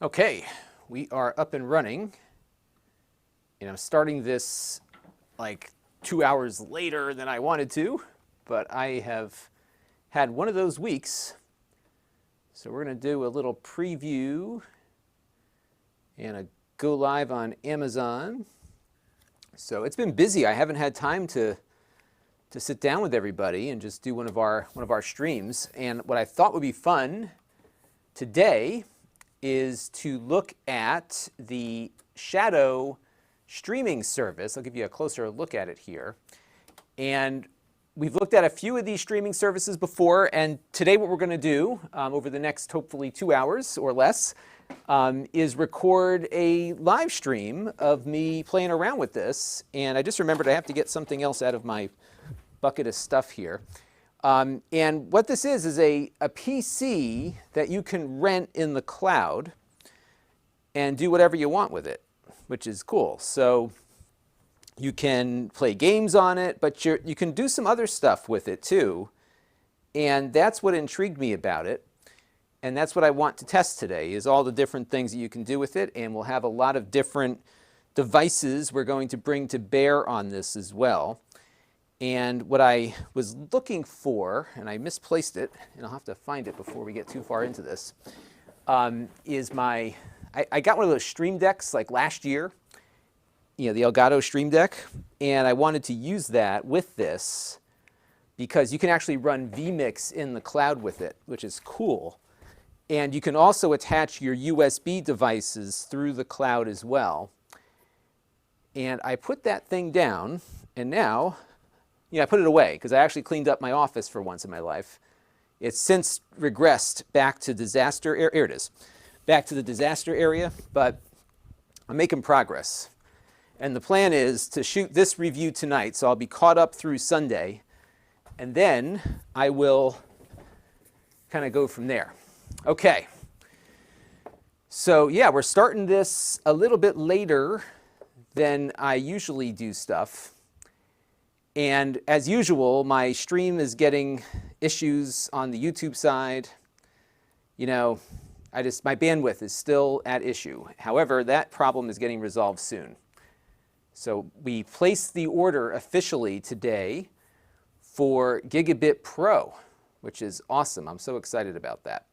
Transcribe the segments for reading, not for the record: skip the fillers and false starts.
Okay, we are up and running, and I'm starting this like 2 hours later than I wanted to, but I have had one of those weeks. So we're going to do a little preview and a go live on Amazon. So it's been busy. I haven't had time to sit down with everybody and just do one of our streams. And what I thought would be fun today is to look at the Shadow streaming service. I'll give you a closer look at it here. And we've looked at a few of these streaming services before, and today what we're going to do over the next hopefully 2 hours or less is record a live stream of me playing around with this. And I just remembered I have to get something else out of my bucket of stuff here. And what this is a PC that you can rent in the cloud and do whatever you want with it, which is cool. So you can play games on it, but you can do some other stuff with it too. And that's what intrigued me about it. And that's what I want to test today, is all the different things that you can do with it. And we'll have a lot of different devices we're going to bring to bear on this as well. And what I was looking for, and I misplaced it, and I'll have to find it before we get too far into this, is I got one of those Stream Decks like last year, the Elgato Stream Deck, and I wanted to use that with this because you can actually run vMix in the cloud with it, which is cool. And you can also attach your USB devices through the cloud as well. And I put that thing down, and now, I put it away because I actually cleaned up my office for once in my life. It's since regressed back to disaster area. Here it is, back to the disaster area, but I'm making progress. And the plan is to shoot this review tonight, so I'll be caught up through Sunday, and then I will kind of go from there. Okay. So yeah, we're starting this a little bit later than I usually do stuff. And as usual, my stream is getting issues on the YouTube side. My bandwidth is still at issue. However, that problem is getting resolved soon. So we placed the order officially today for Gigabit Pro, which is awesome. I'm so excited about that.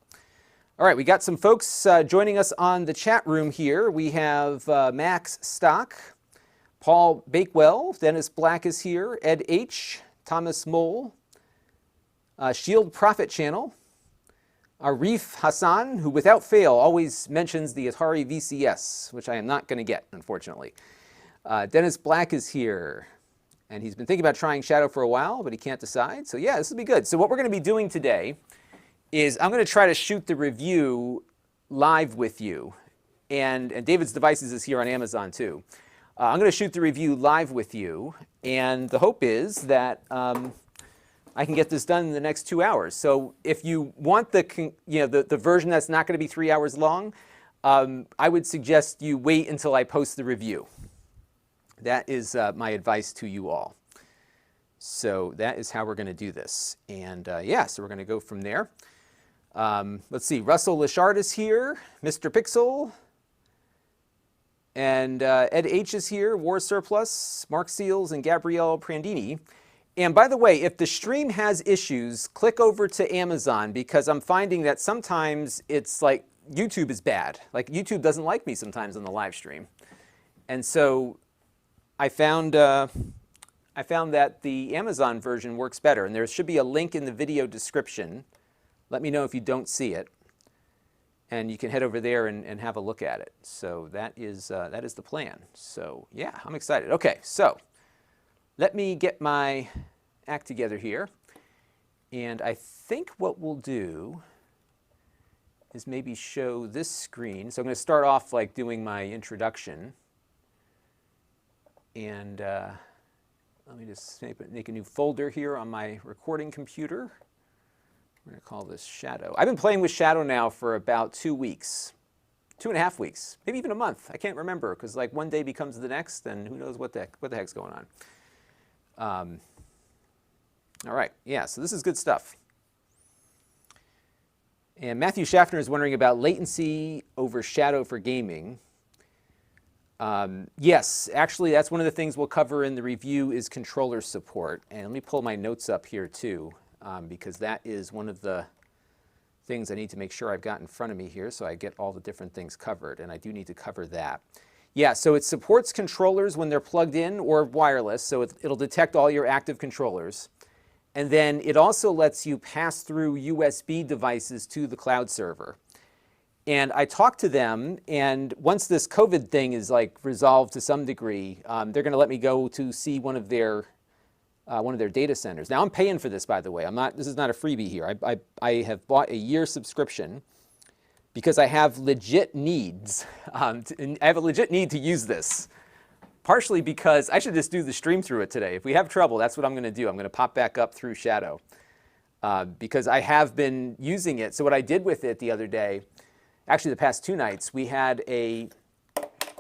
All right, we got some folks joining us on the chat room here. We have Max Stock, Paul Bakewell, Dennis Black is here, Ed H., Thomas Mole, Shield Profit Channel, Arif Hassan, who without fail always mentions the Atari VCS, which I am not going to get, unfortunately. Dennis Black is here, and he's been thinking about trying Shadow for a while, but he can't decide. So yeah, this will be good. So what we're going to be doing today is I'm going to try to shoot the review live with you. And David's Devices is here on Amazon too. I'm going to shoot the review live with you, and the hope is that I can get this done in the next 2 hours. So if you want the version that's not going to be 3 hours long, I would suggest you wait until I post the review. That is my advice to you all. So that is how we're going to do this. And yeah, so we're going to go from there. Let's see, Russell Lishard is here, Mr. Pixel, and Ed H. is here, War Surplus, Mark Seals, and Gabrielle Prandini. And by the way, if the stream has issues, click over to Amazon, because I'm finding that sometimes it's like YouTube is bad. Like YouTube doesn't like me sometimes on the live stream. And so I found that the Amazon version works better. And there should be a link in the video description. Let me know if you don't see it. And you can head over there and have a look at it. So that is the plan. So yeah, I'm excited. Okay, so let me get my act together here. And I think what we'll do is maybe show this screen. So I'm going to start off like doing my introduction. And let me just make a new folder here on my recording computer. We're going to call this Shadow. I've been playing with Shadow now for about 2 weeks, 2.5 weeks, maybe even a month. I can't remember, because like one day becomes the next, and who knows what the heck's going on. All right, yeah, so this is good stuff. And Matthew Schaffner is wondering about latency over shadow for gaming. Yes, actually, that's one of the things we'll cover in the review is controller support. And let me pull my notes up here too, because that is one of the things I need to make sure I've got in front of me here so I get all the different things covered, and I do need to cover that. Yeah, so it supports controllers when they're plugged in or wireless, so it'll detect all your active controllers. And then it also lets you pass through USB devices to the cloud server. And I talked to them, and once this COVID thing is like resolved to some degree, they're going to let me go to see one of their data centers. Now I'm paying for this, by the way. This is not a freebie here. I have bought a year subscription because I have legit needs. I have a legit need to use this. Partially because I should just do the stream through it today. If we have trouble, that's what I'm going to do. I'm going to pop back up through Shadow because I have been using it. So what I did with it the other day, actually the past 2 nights, we had a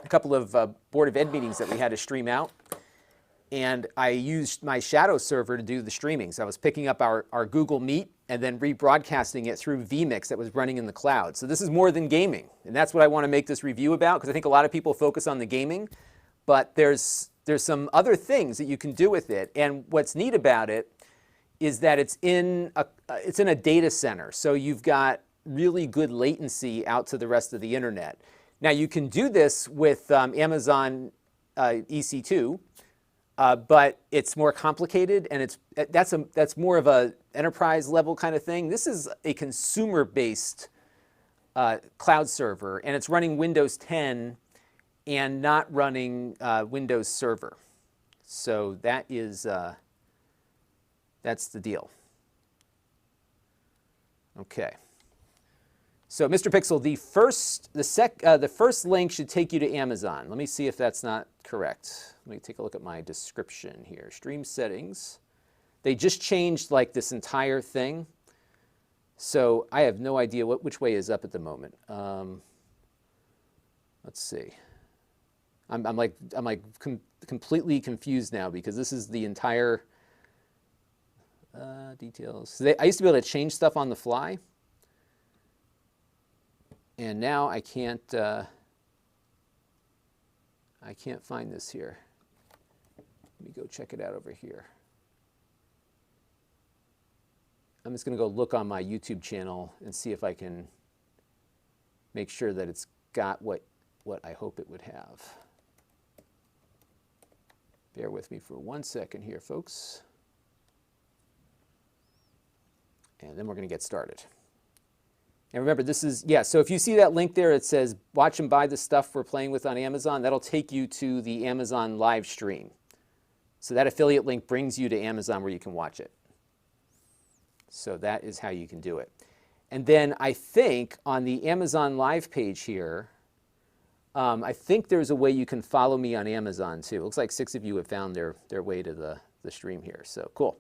couple of Board of Ed meetings that we had to stream out. And I used my Shadow server to do the streaming. So I was picking up our Google Meet and then rebroadcasting it through vMix that was running in the cloud. So this is more than gaming. And that's what I want to make this review about, because I think a lot of people focus on the gaming. But there's some other things that you can do with it. And what's neat about it is that it's in a data center. So you've got really good latency out to the rest of the internet. Now you can do this with Amazon EC2. But it's more complicated, and that's more of a enterprise level kind of thing. This is a consumer-based cloud server, and it's running Windows 10 and not running Windows Server. So that's the deal. Okay. So Mr. Pixel, the first link should take you to Amazon. Let me see if that's not correct. Let me take a look at my description here. Stream settings. They just changed like this entire thing. So I have no idea which way is up at the moment. Let's see. I'm completely confused now because this is the entire details. So I used to be able to change stuff on the fly. And now I can't find this here. Let me go check it out over here. I'm just going to go look on my YouTube channel and see if I can make sure that it's got what I hope it would have. Bear with me for 1 second here, folks. And then we're going to get started. And remember, this is, so if you see that link there, it says watch and buy the stuff we're playing with on Amazon. That'll take you to the Amazon live stream. So that affiliate link brings you to Amazon where you can watch it. So that is how you can do it. And then I think on the Amazon live page here, I think there's a way you can follow me on Amazon too. It looks like 6 of you have found their way to the stream here. So cool.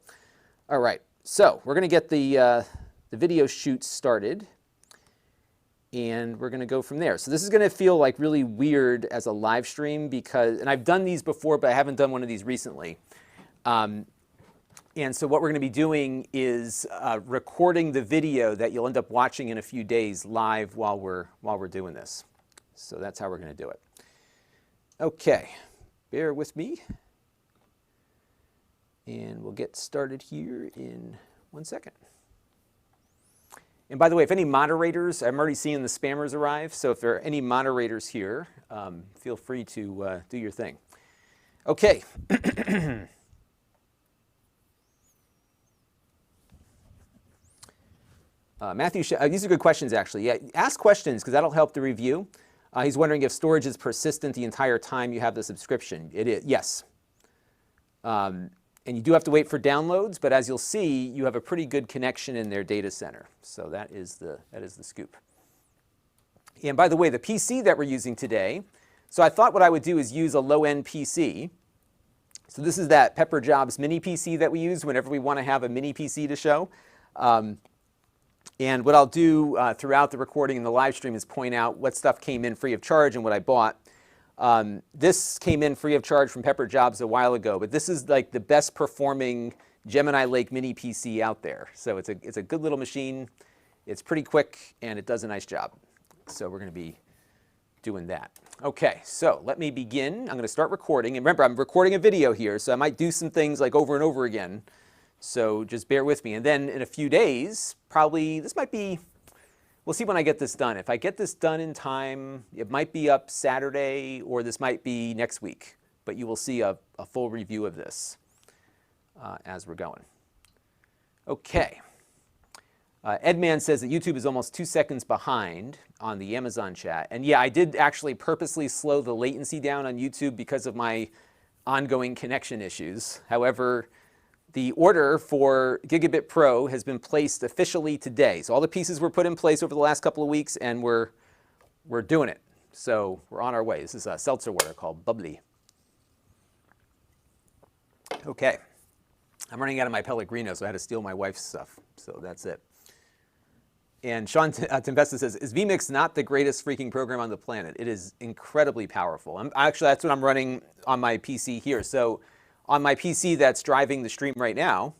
All right. So we're going to get the video shoot started. And we're going to go from there. So this is going to feel like really weird as a live stream because, and I've done these before, but I haven't done one of these recently. And so what we're going to be doing is recording the video that you'll end up watching in a few days live while we're doing this. So that's how we're going to do it. Okay, bear with me. And we'll get started here in 1 second. And by the way, if any moderators, I'm already seeing the spammers arrive, so if there are any moderators here, feel free to do your thing. Okay. Matthew, these are good questions actually. Yeah, ask questions because that'll help the review. He's wondering if storage is persistent the entire time you have the subscription. It is, yes. And you do have to wait for downloads, but as you'll see, you have a pretty good connection in their data center. So that is the scoop. And by the way, the PC that we're using today, so I thought what I would do is use a low-end PC. So this is that Pepper Jobs mini PC that we use whenever we want to have a mini PC to show. And what I'll do throughout the recording and the live stream is point out what stuff came in free of charge and what I bought. This came in free of charge from Pepper Jobs a while ago, but this is like the best performing Gemini Lake mini PC out there. So it's a good little machine, It's pretty quick and it does a nice job. So we're going to be doing that. Okay, so let me begin. I'm going to start recording. And remember, I'm recording a video here, so I might do some things like over and over again. So just bear with me. And then in a few days, probably, this might be, we'll see when I get this done. If I get this done in time, it might be up Saturday, or this might be next week. But you will see a full review of this as we're going. Okay. Edman says that YouTube is almost 2 seconds behind on the Amazon chat. And yeah, I did actually purposely slow the latency down on YouTube because of my ongoing connection issues. However, the order for Gigabit Pro has been placed officially today. So all the pieces were put in place over the last couple of weeks, and we're doing it. So we're on our way. This is a seltzer water called Bubbly. Okay. I'm running out of my Pellegrino, so I had to steal my wife's stuff. So that's it. And Sean Tempesta says, is vMix not the greatest freaking program on the planet? It is incredibly powerful. Actually, that's what I'm running on my PC here. So on my PC that's driving the stream right now,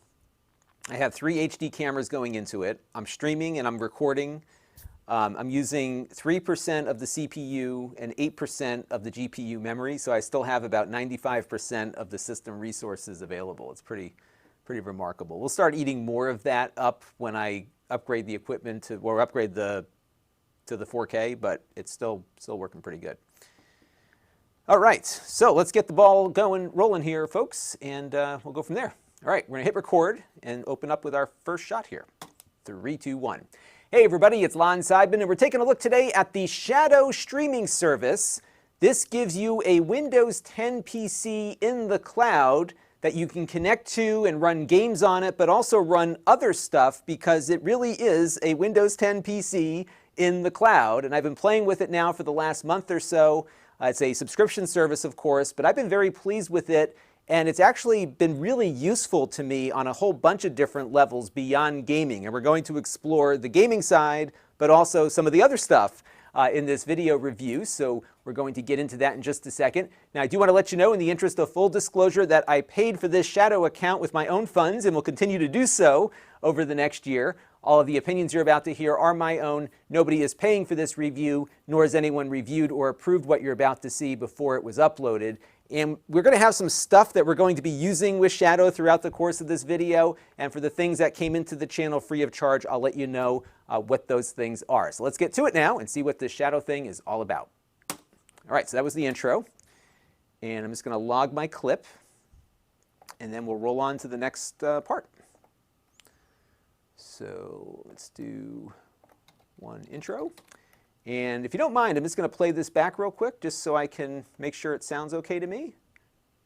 I have 3 HD cameras going into it. I'm streaming and I'm recording. I'm using 3% of the CPU and 8% of the GPU memory, so I still have about 95% of the system resources available. It's pretty remarkable. We'll start eating more of that up when I upgrade the equipment to, or upgrade to the 4K, but it's still working pretty good. All right, so let's get the ball rolling here, folks, and we'll go from there. All right, we're gonna hit record and open up with our first shot here. 3, 2, 1. Hey everybody, it's Lon.TV, and we're taking a look today at the Shadow streaming service. This gives you a Windows 10 PC in the cloud that you can connect to and run games on it, but also run other stuff because it really is a Windows 10 PC in the cloud. And I've been playing with it now for the last month or so. It's a subscription service, of course, but I've been very pleased with it. And it's actually been really useful to me on a whole bunch of different levels beyond gaming. And we're going to explore the gaming side, but also some of the other stuff in this video review. So we're going to get into that in just a second. Now, I do want to let you know, in the interest of full disclosure, that I paid for this Shadow account with my own funds and will continue to do so over the next year. All of the opinions you're about to hear are my own. Nobody is paying for this review, nor has anyone reviewed or approved what you're about to see before it was uploaded. And we're going to have some stuff that we're going to be using with Shadow throughout the course of this video. And for the things that came into the channel free of charge, I'll let you know what those things are. So let's get to it now and see what this Shadow thing is all about. All right, so that was the intro. And I'm just going to log my clip. And then we'll roll on to the next part. So let's do one intro. And if you don't mind, I'm just going to play this back real quick just so I can make sure it sounds okay to me.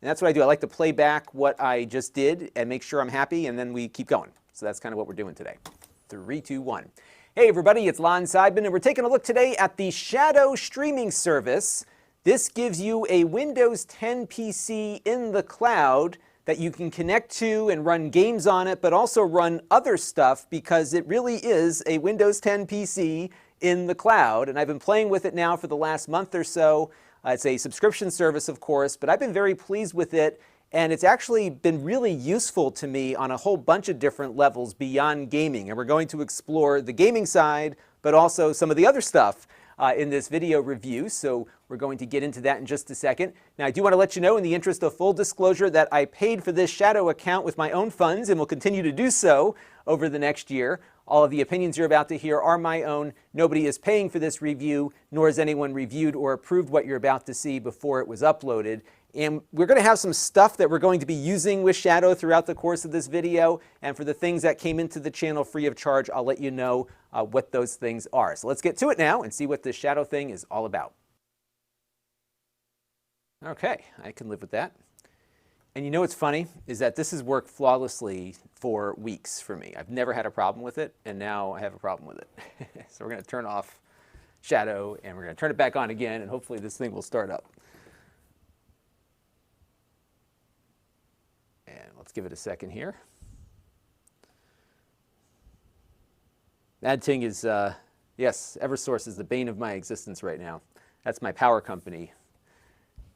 And that's what I do. I like to play back what I just did and make sure I'm happy, and then we keep going. So that's kind of what we're doing today. 3, 2, 1. Hey everybody, it's Lon.TV, and we're taking a look today at the Shadow streaming service. This gives you a Windows 10 PC in the cloud that you can connect to and run games on it, but also run other stuff because it really is a Windows 10 PC in the cloud. And I've been playing with it now for the last month or so. It's a subscription service, of course, but I've been very pleased with it. And it's actually been really useful to me on a whole bunch of different levels beyond gaming. And we're going to explore the gaming side, but also some of the other stuff in this video review. So we're going to get into that in just a second. Now, I do want to let you know, in the interest of full disclosure, that I paid for this Shadow account with my own funds and will continue to do so over the next year. All of the opinions you're about to hear are my own. Nobody is paying for this review, nor has anyone reviewed or approved what you're about to see before it was uploaded. And we're going to have some stuff that we're going to be using with Shadow throughout the course of this video. And for the things that came into the channel free of charge, I'll let you know what those things are. So let's get to it now and see what this Shadow thing is all about. Okay, I can live with that. And you know what's funny is that this has worked flawlessly for weeks for me. I've never had a problem with it, and now I have a problem with it. So we're going to turn off Shadow, and we're going to turn it back on again, and hopefully this thing will start up. And let's give it a second here. That thing is, yes, Eversource is the bane of my existence right now. That's my power company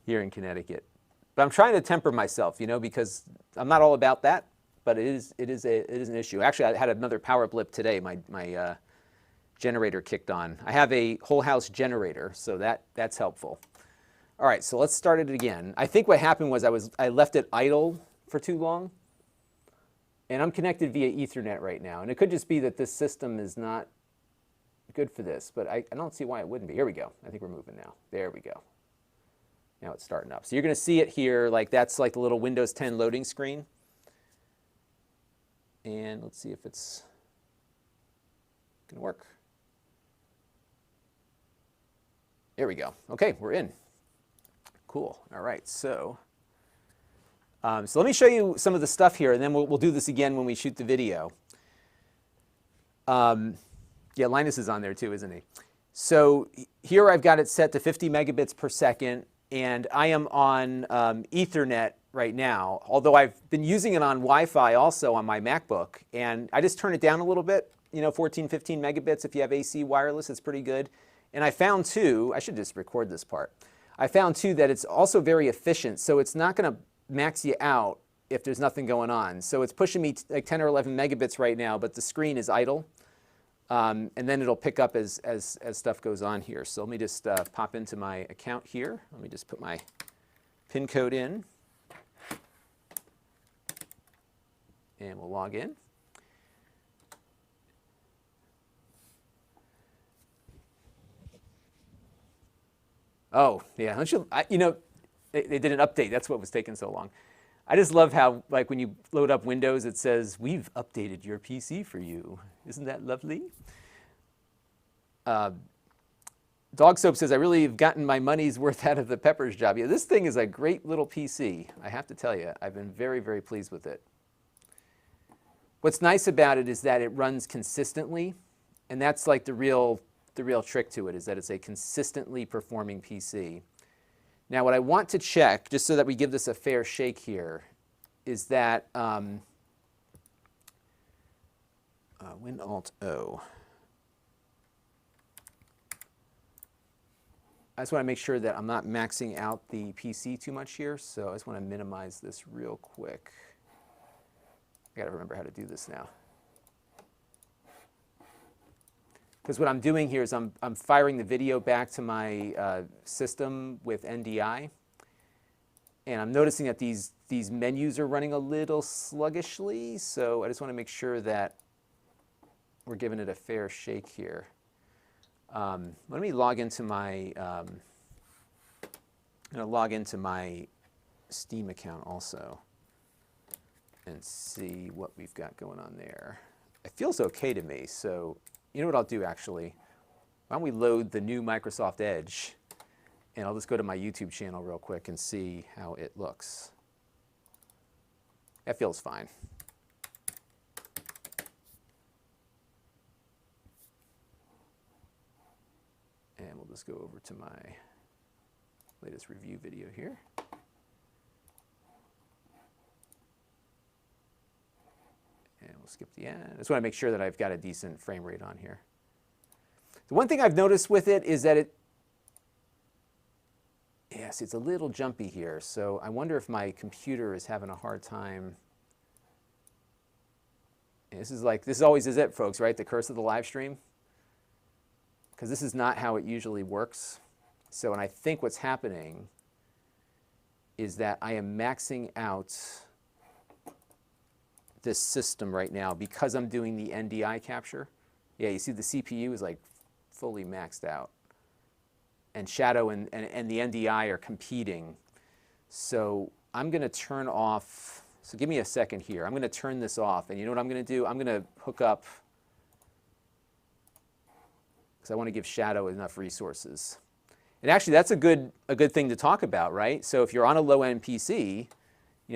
here in Connecticut. But I'm trying to temper myself, you know, because I'm not all about that, but it is an issue. Actually, I had another power blip today. My generator kicked on. I have a whole house generator, so that's helpful. All right, so let's start it again. I think what happened was I left it idle for too long, and I'm connected via Ethernet right now, and it could just be that this system is not good for this, but I don't see why it wouldn't be. Here we go. I think we're moving now. There we go. Now it's starting up. So you're going to see it here, like that's like the little Windows 10 loading screen. And let's see if it's going to work. There we go. Okay, we're in. Cool. All right, so let me show you some of the stuff here, and then we'll do this again when we shoot the video. Yeah, Linus is on there too, isn't he? So here I've got it set to 50 megabits per second, and I am on Ethernet right now, although I've been using it on Wi-Fi also on my MacBook, and I just turn it down a little bit, 14, 15 megabits. If you have AC wireless, it's pretty good. And I found too, I should just record this part. I found too that it's also very efficient, so it's not going to max you out if there's nothing going on. So it's pushing me like 10 or 11 megabits right now, but the screen is idle. And then it'll pick up as stuff goes on here. So let me just pop into my account here. Let me just put my PIN code in. And we'll log in. Oh, yeah. They did an update. That's what was taking so long. I just love how, like, when you load up Windows, it says, "We've updated your PC for you." Isn't that lovely? Dog Soap says, "I really have gotten my money's worth out of the Peppers job." Yeah, this thing is a great little PC. I have to tell you, I've been very, very pleased with it. What's nice about it is that it runs consistently, and that's like the real trick to it, is that it's a consistently performing PC. Now, what I want to check, just so that we give this a fair shake here, is that Win-Alt-O. I just want to make sure that I'm not maxing out the PC too much here, so I just want to minimize this real quick. I got to remember how to do this now. Because what I'm doing here is I'm firing the video back to my system with NDI, and I'm noticing that these menus are running a little sluggishly, so I just want to make sure that we're giving it a fair shake here. Let me log into my I'm going to log into my Steam account also and see what we've got going on there. It feels okay to me, so you know what I'll do actually? Why don't we load the new Microsoft Edge, and I'll just go to my YouTube channel real quick and see how it looks. That feels fine. And we'll just go over to my latest review video here. And we'll skip the end. I just want to make sure that I've got a decent frame rate on here. The one thing I've noticed with it is that yes, it's a little jumpy here. So I wonder if my computer is having a hard time. And this always is it, folks, right? The curse of the live stream. Because this is not how it usually works. So, and I think what's happening is that I am maxing out this system right now because I'm doing the NDI capture. Yeah, you see the CPU is like fully maxed out. And Shadow and the NDI are competing. So I'm going to turn off, so give me a second here. I'm going to turn this off. And you know what I'm going to do? I'm going to hook up, because I want to give Shadow enough resources. And actually, that's a good thing to talk about, right? So if you're on a low-end PC,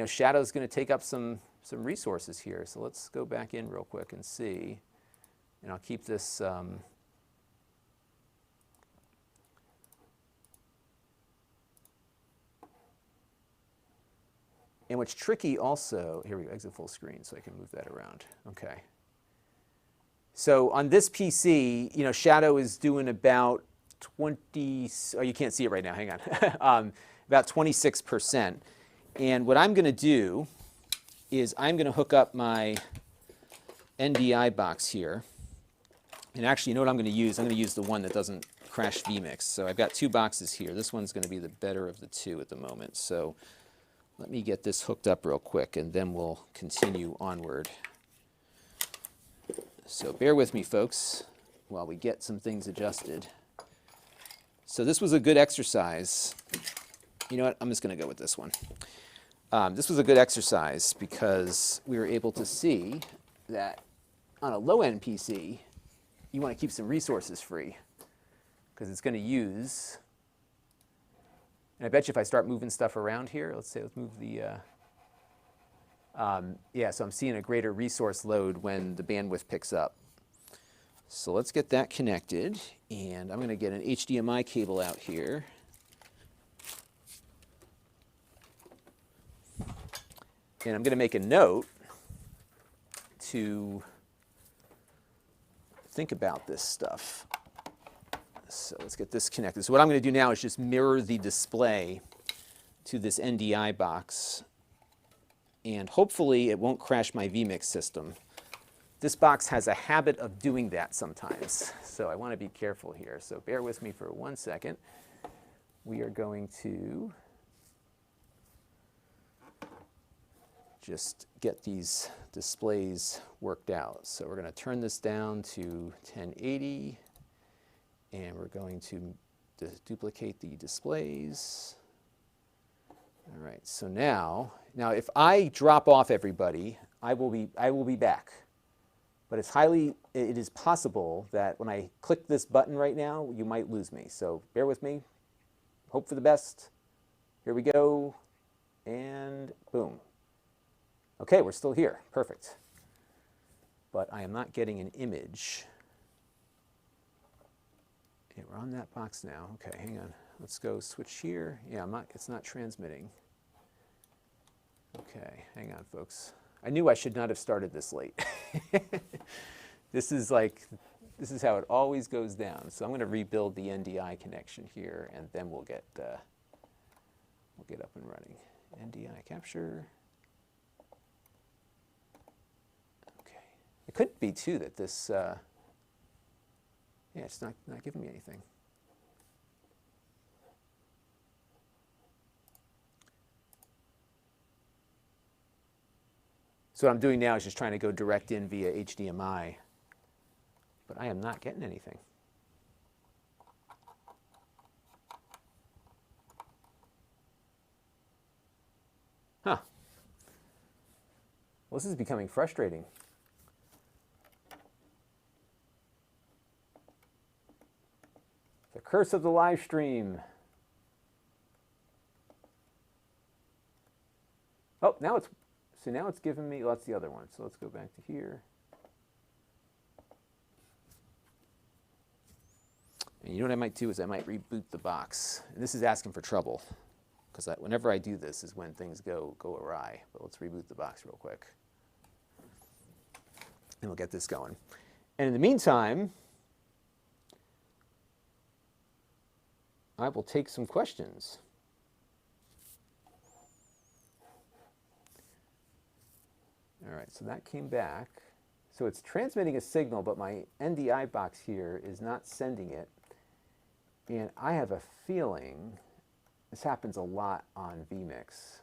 Shadow's going to take up some resources here. So let's go back in real quick and see. And I'll keep this. And what's tricky also, here we go, exit full screen so I can move that around. Okay. So on this PC, Shadow is doing about 20, oh, you can't see it right now, hang on. About 26%. And what I'm going to do is I'm going to hook up my NDI box here. And actually, you know what I'm going to use? I'm going to use the one that doesn't crash vMix. So I've got 2 boxes here. This one's going to be the better of the 2 at the moment. So let me get this hooked up real quick, and then we'll continue onward. So bear with me, folks, while we get some things adjusted. So this was a good exercise. You know what? I'm just going to go with this one. This was a good exercise because we were able to see that on a low-end PC, you want to keep some resources free because it's going to use, and I bet you if I start moving stuff around here, let's move the, yeah, so I'm seeing a greater resource load when the bandwidth picks up. So let's get that connected, and I'm going to get an HDMI cable out here. And I'm going to make a note to think about this stuff. So let's get this connected. So what I'm going to do now is just mirror the display to this NDI box, and hopefully it won't crash my vMix system. This box has a habit of doing that sometimes, so I want to be careful here. So bear with me for 1 second. We are going to just get these displays worked out. So we're going to turn this down to 1080, and we're going to duplicate the displays. All right, so now if I drop off everybody, I will be back. But it is possible that when I click this button right now, you might lose me. So bear with me, hope for the best. Here we go, and boom. Okay, we're still here, perfect. But I am not getting an image. Okay, we're on that box now. Okay, hang on, let's go switch here. Yeah, it's not transmitting. Okay, hang on, folks. I knew I should not have started this late. This is how it always goes down. So I'm going to rebuild the NDI connection here, and then we'll get up and running. NDI capture. Okay. It could be too that this, yeah, it's not giving me anything. So what I'm doing now is just trying to go direct in via HDMI, but I am not getting anything. Huh. Well, this is becoming frustrating. The curse of the live stream. Oh, now it's giving me, well, that's the other one. So let's go back to here. And you know what I might do is I might reboot the box. And this is asking for trouble, because whenever I do this is when things go awry. But let's reboot the box real quick. And we'll get this going. And in the meantime, I will take some questions. All right, so that came back. So it's transmitting a signal, but my NDI box here is not sending it. And I have a feeling this happens a lot on vMix,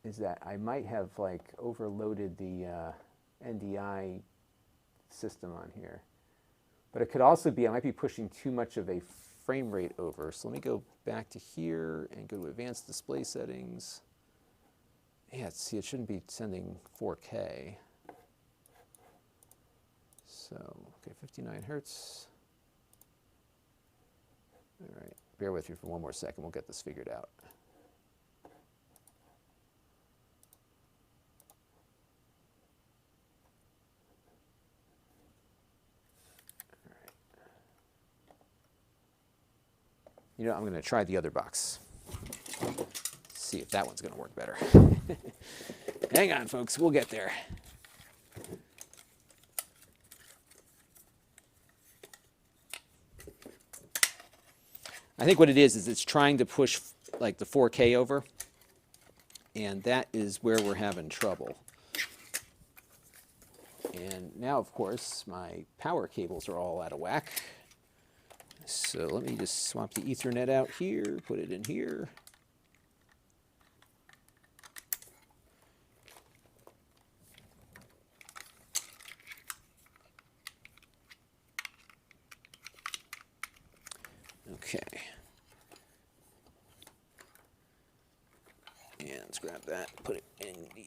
is that I might have overloaded the NDI system on here. But it could also be I might be pushing too much of a frame rate over. So let me go back to here and go to advanced display settings. Yeah, see, it shouldn't be sending 4K. So, okay, 59 hertz. All right, bear with me for 1 more second. We'll get this figured out. All right. You know, I'm going to try the other box. See if that one's going to work better. Hang on, folks, we'll get there. I think what it is it's trying to push the 4K over, and that is where we're having trouble. And now, of course, my power cables are all out of whack. So let me just swap the Ethernet out here, put it in here. Okay. And let's grab that, put it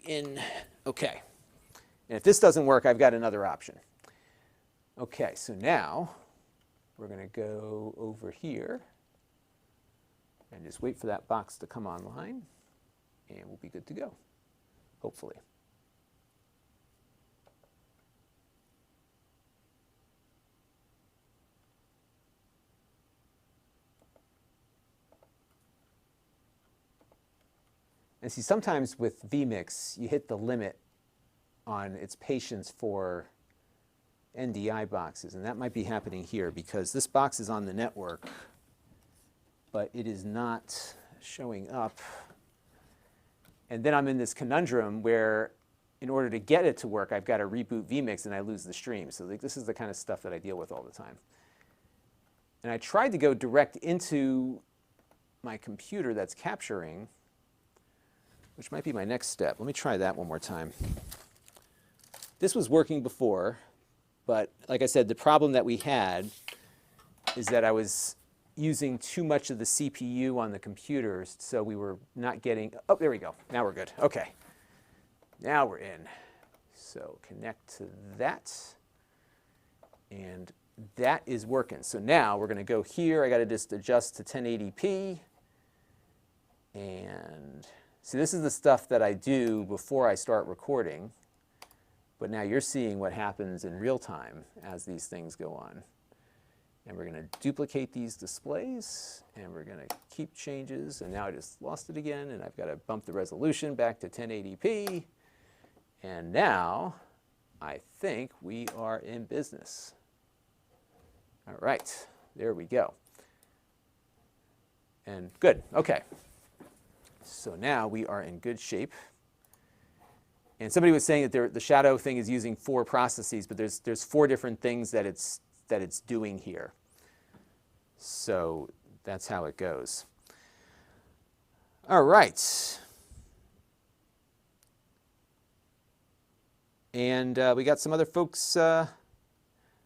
in. Okay. And if this doesn't work, I've got another option. Okay, so now we're going to go over here and just wait for that box to come online, and we'll be good to go, hopefully. And see, sometimes with vMix, you hit the limit on its patience for NDI boxes, and that might be happening here because this box is on the network, but it is not showing up. And then I'm in this conundrum where in order to get it to work, I've got to reboot vMix and I lose the stream. So this is the kind of stuff that I deal with all the time. And I tried to go direct into my computer that's capturing, which might be my next step. Let me try that one more time. This was working before, but like I said, the problem that we had is that I was using too much of the CPU on the computers, so we were not getting, oh, there we go. Now we're good. Okay. Now we're in. So connect to that, and that is working. So now we're going to go here. I got to just adjust to 1080p, and see, this is the stuff that I do before I start recording, but now you're seeing what happens in real time as these things go on. And we're going to duplicate these displays, and we're going to keep changes, and now I just lost it again, and I've got to bump the resolution back to 1080p, and now I think we are in business. All right, there we go. And good, okay. So now we are in good shape. And somebody was saying that the shadow thing is using 4 processes, but there's 4 different things that it's doing here. So that's how it goes. All right. And we got some other folks.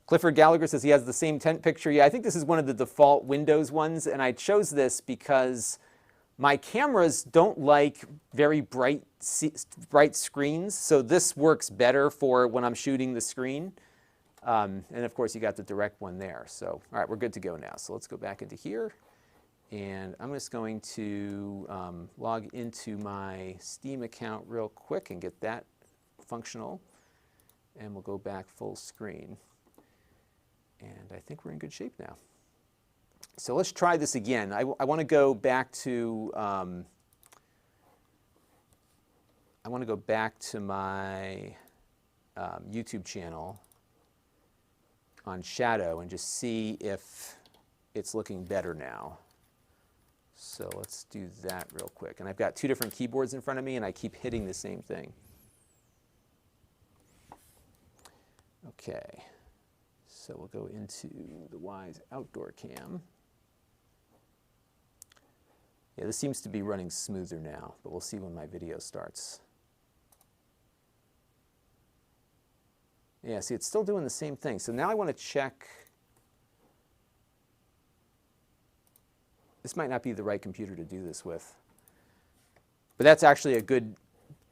Clifford Gallagher says he has the same tent picture. Yeah, I think this is one of the default Windows ones, and I chose this because my cameras don't like very bright screens, so this works better for when I'm shooting the screen. And of course, you got the direct one there. So, all right, we're good to go now. So let's go back into here, and I'm just going to log into my Steam account real quick and get that functional, and we'll go back full screen. And I think we're in good shape now. So let's try this again. I want to go back to my YouTube channel on Shadow and just see if it's looking better now. So let's do that real quick. And I've got 2 different keyboards in front of me, and I keep hitting the same thing. Okay. So we'll go into the Wise Outdoor Cam. Yeah, this seems to be running smoother now, but we'll see when my video starts. Yeah, see, it's still doing the same thing. So now I want to check. This might not be the right computer to do this with, but that's actually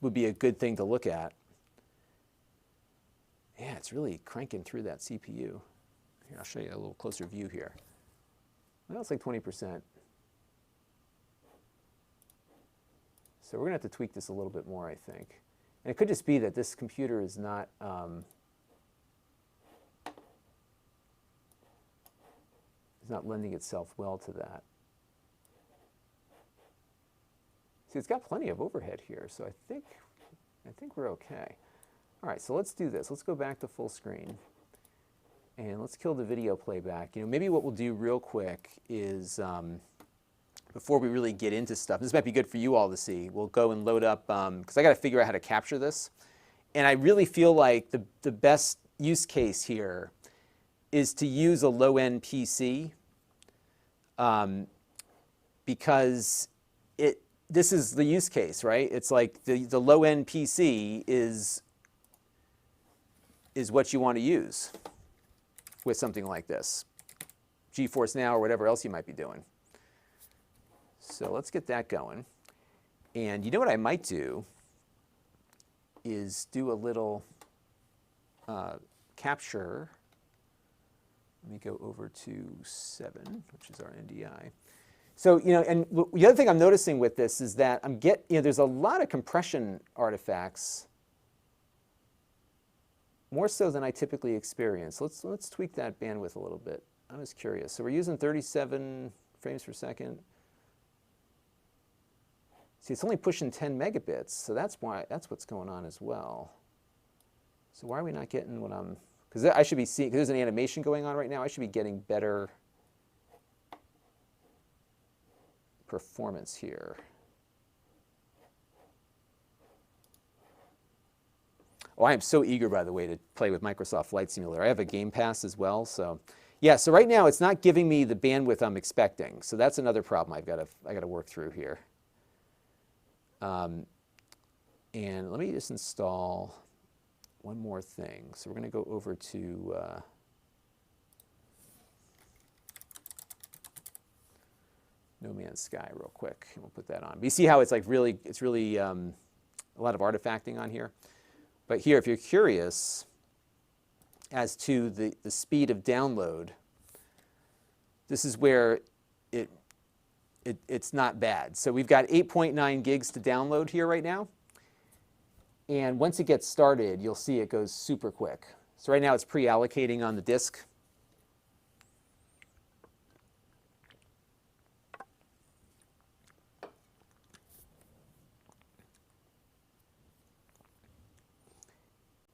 would be a good thing to look at. Yeah, it's really cranking through that CPU. Here, I'll show you a little closer view here. Well, it's like 20%. So we're going to have to tweak this a little bit more, I think. And it could just be that this computer is not lending itself well to that. See, it's got plenty of overhead here, so I think we're okay. All right, so let's do this. Let's go back to full screen, and let's kill the video playback. You know, maybe what we'll do real quick is, before we really get into stuff, this might be good for you all to see, we'll go and load up, because I got to figure out how to capture this. And I really feel like the best use case here is to use a low-end PC because this is the use case, right? It's like the low-end PC is what you want to use with something like this, GeForce Now or whatever else you might be doing. So let's get that going. And you know what I might do is do a little capture. Let me go over to 7, which is our NDI. So, and the other thing I'm noticing with this is that there's a lot of compression artifacts, more so than I typically experience. Let's tweak that bandwidth a little bit. I'm just curious. So we're using 37 frames per second. See, it's only pushing 10 megabits, so that's what's going on as well. So why are we not getting what I'm? Because I should be seeing. Because there's an animation going on right now. I should be getting better performance here. Oh, I am so eager, by the way, to play with Microsoft Flight Simulator. I have a Game Pass as well, so yeah. So right now, it's not giving me the bandwidth I'm expecting. So that's another problem I got to work through here. And let me just install one more thing. So we're going to go over to No Man's Sky real quick, and we'll put that on. But you see how it's like really a lot of artifacting on here. But here, if you're curious as to the speed of download, this is where it's not bad. So we've got 8.9 gigs to download here right now. And once it gets started, you'll see it goes super quick. So right now it's pre-allocating on the disk.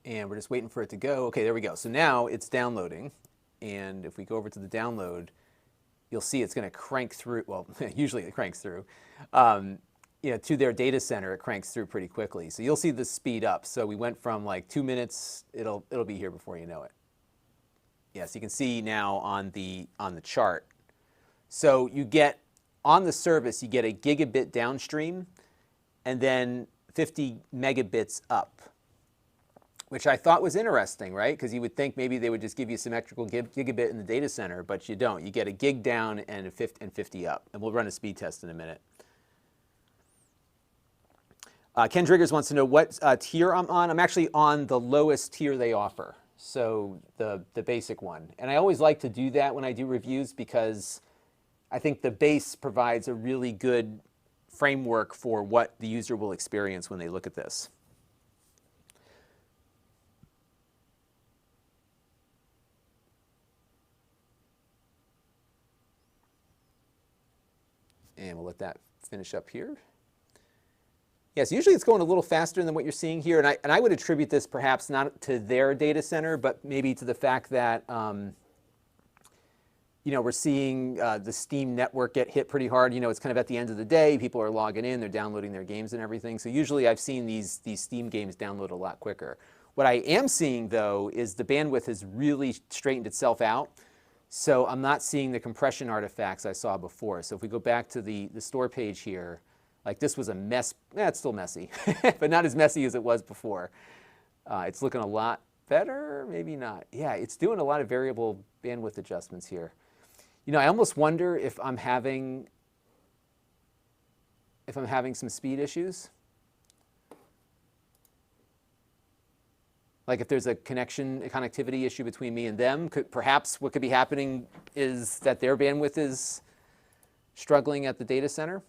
And we're just waiting for it to go. Okay, there we go. So now it's downloading. And if we go over to the download, you'll see it's going to crank through. Well, usually it cranks through. To their data center, it cranks through pretty quickly. So you'll see the speed up. So we went from like 2 minutes. It'll be here before you know it. Yes, you can see now on the chart. So you get on the service, you get a gigabit downstream, and then 50 megabits up, which I thought was interesting, right? Because you would think maybe they would just give you symmetrical gigabit in the data center, but you don't. You get a gig down and 50 up. And we'll run a speed test in a minute. Ken Driggers wants to know what tier I'm on. I'm actually on the lowest tier they offer, so the basic one. And I always like to do that when I do reviews because I think the base provides a really good framework for what the user will experience when they look at this. And we'll let that finish up here. Yes, usually it's going a little faster than what you're seeing here, and I would attribute this perhaps not to their data center, but maybe to the fact that we're seeing the Steam network get hit pretty hard. It's kind of at the end of the day, people are logging in, they're downloading their games and everything. So usually I've seen these Steam games download a lot quicker. What I am seeing though is the bandwidth has really straightened itself out. So I'm not seeing the compression artifacts I saw before. So if we go back to the store page here, like this was a mess. It's still messy, but not as messy as it was before. It's looking a lot better, maybe not. Yeah, it's doing a lot of variable bandwidth adjustments here. I almost wonder if I'm having some speed issues. Like if there's a connectivity issue between me and them, perhaps what could be happening is that their bandwidth is struggling at the data center.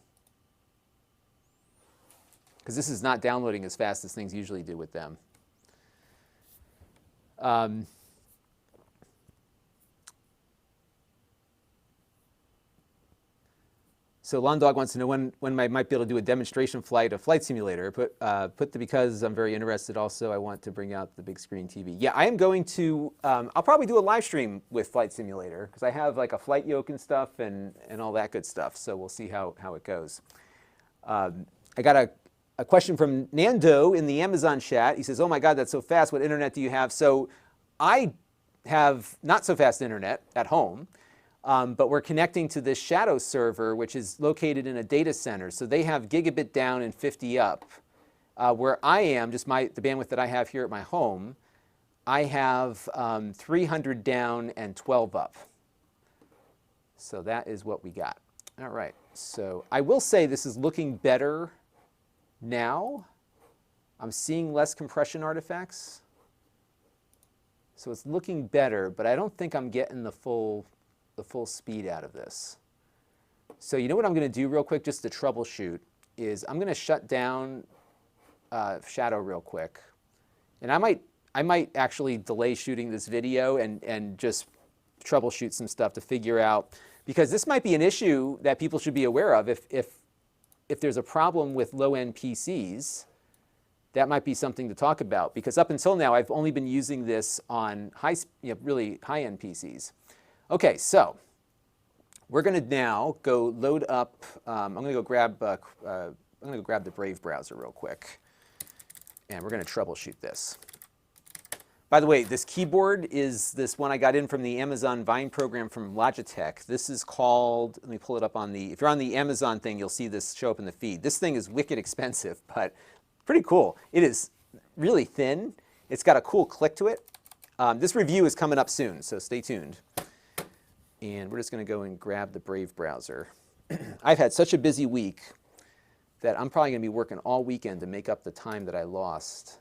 Because this is not downloading as fast as things usually do with them. So Londog wants to know when I might be able to do a demonstration flight of Flight Simulator. Because I'm very interested also, I want to bring out the big screen TV. Yeah, I am going to, I'll probably do a live stream with Flight Simulator because I have like a flight yoke and stuff and all that good stuff. So we'll see how it goes. I got a question from Nando in the Amazon chat. He says, oh my God, that's so fast. What internet do you have? So I have not so fast internet at home, but we're connecting to this shadow server, which is located in a data center. So they have gigabit down and 50 up. Where I am, just the bandwidth that I have here at my home, I have 300 down and 12 up. So that is what we got. All right, so I will say this is looking better now. I'm seeing less compression artifacts. So it's looking better, but I don't think I'm getting the full speed out of this. So you know what I'm going to do real quick just to troubleshoot is I'm going to shut down Shadow real quick. And I might actually delay shooting this video and just troubleshoot some stuff to figure out, because this might be an issue that people should be aware of. If there's a problem with low-end PCs, that might be something to talk about, because up until now I've only been using this on really high-end PCs. Okay, so we're going to now go load up. I'm going to go grab the Brave browser real quick, and we're going to troubleshoot this. By the way, this keyboard is this one I got in from the Amazon Vine program from Logitech. This is called, let me pull it up on the, if you're on the Amazon thing, you'll see this show up in the feed. This thing is wicked expensive, but pretty cool. It is really thin. It's got a cool click to it. This review is coming up soon, so stay tuned. And we're just going to go and grab the Brave browser. I've had such a busy week that I'm probably going to be working all weekend to make up the time that I lost.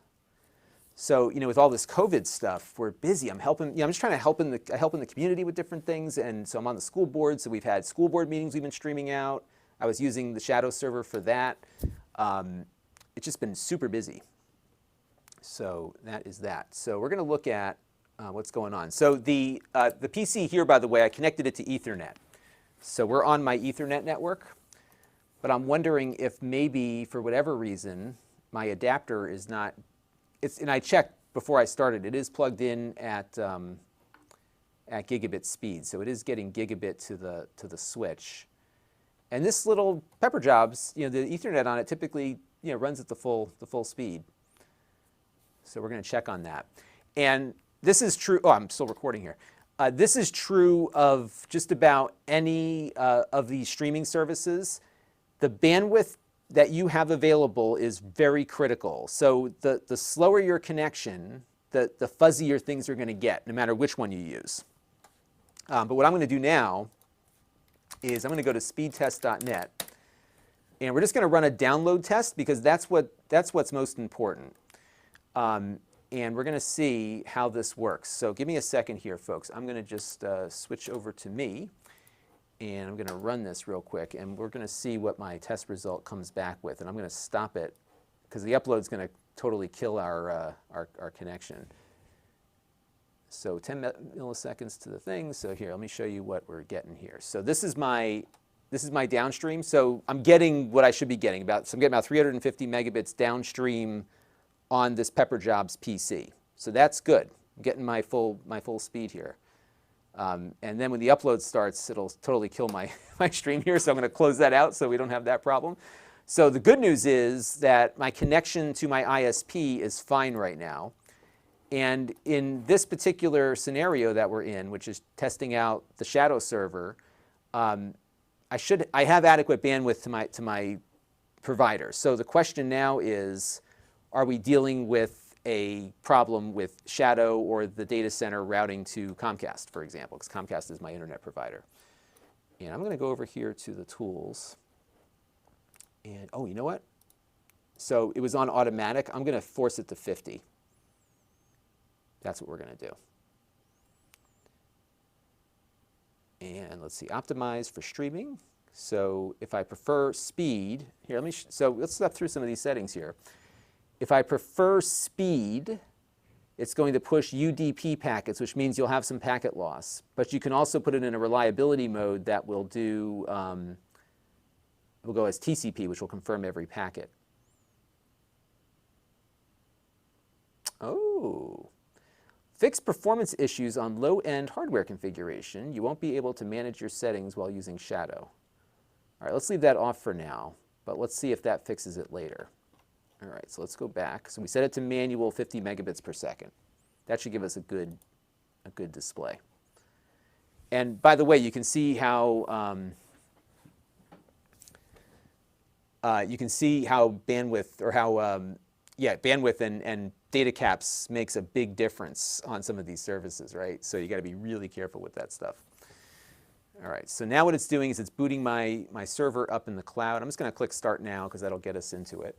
So, with all this COVID stuff, we're busy. I'm helping, I'm just trying to help in the community with different things. And so I'm on the school board. So we've had school board meetings we've been streaming out. I was using the Shadow server for that. It's just been super busy. So that is that. So we're going to look at what's going on. So the PC here, by the way, I connected it to Ethernet. So we're on my Ethernet network. But I'm wondering if maybe, for whatever reason, my adapter is not, and I checked before I started, it is plugged in at gigabit speed. So it is getting gigabit to the switch. And this little Pepper Jobs, the Ethernet on it typically runs at the full speed. So we're going to check on that. And this is true. Oh, I'm still recording here. This is true of just about any of these streaming services. The bandwidth that you have available is very critical. So the slower your connection, the fuzzier things are going to get, no matter which one you use. But what I'm going to do now is I'm going to go to speedtest.net, and we're just going to run a download test, because that's what's most important. And we're going to see how this works. So give me a second here, folks. I'm going to just switch over to me. And I'm going to run this real quick, and we're going to see what my test result comes back with. And I'm going to stop it, because the upload's going to totally kill our connection. So 10 milliseconds to the thing. So here, let me show you what we're getting here. So this is my downstream. So I'm getting what I should be getting. So I'm getting about 350 megabits downstream on this Pepper Jobs PC. So that's good. I'm getting my full speed here. And then when the upload starts, it'll totally kill my stream here, so I'm going to close that out so we don't have that problem. So the good news is that my connection to my ISP is fine right now. And in this particular scenario that we're in, which is testing out the Shadow server, I have adequate bandwidth to my provider. So the question now is, are we dealing with a problem with Shadow or the data center routing to Comcast, for example, because Comcast is my internet provider. And I'm going to go over here to the tools. And, oh, you know what? So it was on automatic. I'm going to force it to 50. That's what we're going to do. And let's see, optimize for streaming. So if I prefer speed, here, so let's step through some of these settings here. If I prefer speed, it's going to push UDP packets, which means you'll have some packet loss. But you can also put it in a reliability mode that will do, will go as TCP, which will confirm every packet. Oh. Fix performance issues on low-end hardware configuration. You won't be able to manage your settings while using Shadow. All right, let's leave that off for now, but let's see if that fixes it later. All right, so let's go back. So we set it to manual 50 megabits per second. That should give us a good display. And by the way, you can see how bandwidth, or how bandwidth and data caps makes a big difference on some of these services, right? So you got to be really careful with that stuff. All right, so now what it's doing is it's booting my server up in the cloud. I'm just going to click Start Now because that'll get us into it.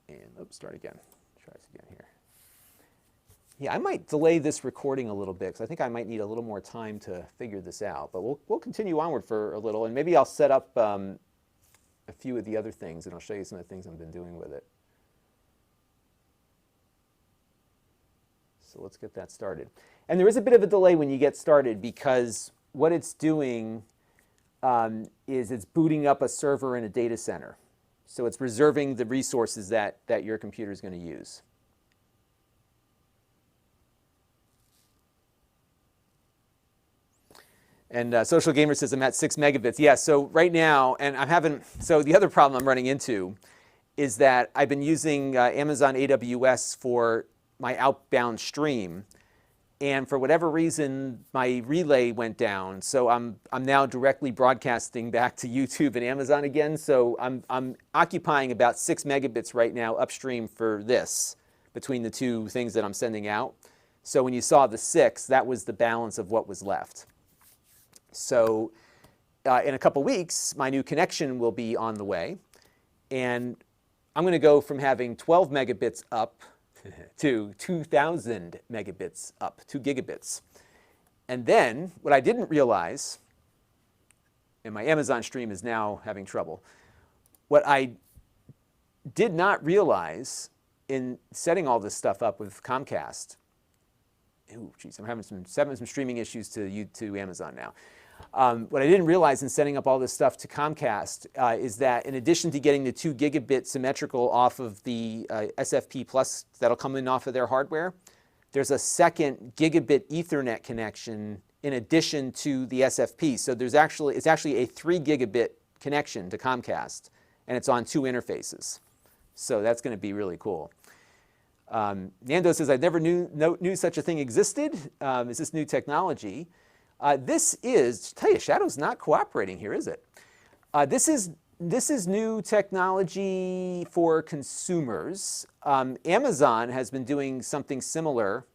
And oops, start again. Try this again here. Yeah, I might delay this recording a little bit because I think I might need a little more time to figure this out. But we'll continue onward for a little, and maybe I'll set up a few of the other things, and I'll show you some of the things I've been doing with it. So let's get that started. And there is a bit of a delay when you get started because what it's doing is it's booting up a server in a data center. So it's reserving the resources that your computer is going to use. And Social Gamer says I'm at 6 megabits. Yeah, so right now, and so the other problem I'm running into is that I've been using Amazon AWS for my outbound stream, and for whatever reason my relay went down, so I'm now directly broadcasting back to YouTube and Amazon again. So I'm occupying about 6 megabits right now upstream for this, between the two things that I'm sending out. So when you saw the 6, that was the balance of what was left. So in a couple weeks my new connection will be on the way, and I'm going to go from having 12 megabits up to 2,000 megabits up, 2 gigabits. And then what I didn't realize, and my Amazon stream is now having trouble, what I did not realize in setting all this stuff up with Comcast, ooh, geez, I'm having some streaming issues to Amazon now. What I didn't realize in setting up all this stuff to Comcast is that in addition to getting the 2 gigabit symmetrical off of the SFP Plus that'll come in off of their hardware, there's a second gigabit Ethernet connection in addition to the SFP. So it's actually a 3 gigabit connection to Comcast, and it's on 2 interfaces. So that's going to be really cool. Nando says, I never knew such a thing existed. Is this new technology? This is, to tell you, Shadow's not cooperating here, is it? This is new technology for consumers. Amazon has been doing something similar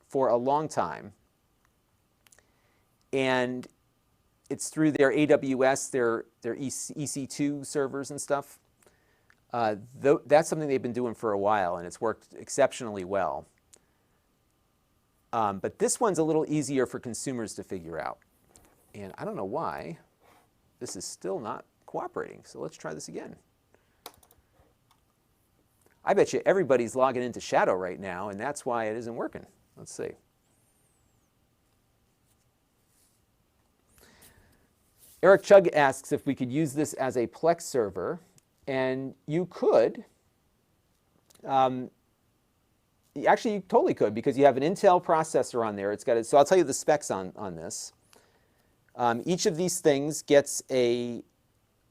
for a long time, and it's through their AWS, their EC2 servers and stuff. That's something they've been doing for a while, and it's worked exceptionally well. But this one's a little easier for consumers to figure out. And I don't know why this is still not cooperating. So let's try this again. I bet you everybody's logging into Shadow right now, and that's why it isn't working. Let's see. Eric Chug asks if we could use this as a Plex server, and you could. Actually, you totally could, because you have an Intel processor on there. So I'll tell you the specs on this. Each of these things gets a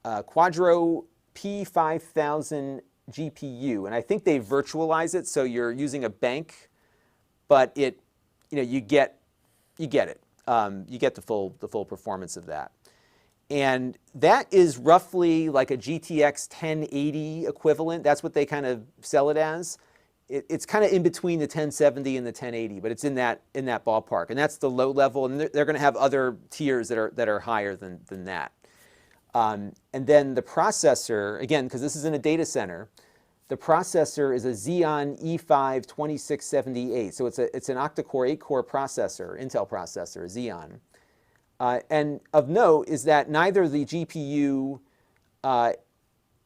Quadro P5000 GPU, and I think they virtualize it, so you're using a bank, but you get it. You get the full performance of that. And that is roughly like a GTX 1080 equivalent. That's what they kind of sell it as. It's kind of in between the 1070 and the 1080, but it's in that ballpark. And that's the low level, and they're going to have other tiers that are higher than that. And then the processor, again, because this is in a data center, the processor is a Xeon E5 2678. So it's an octa-core, 8-core processor, Intel processor, Xeon. And of note is that neither the GPU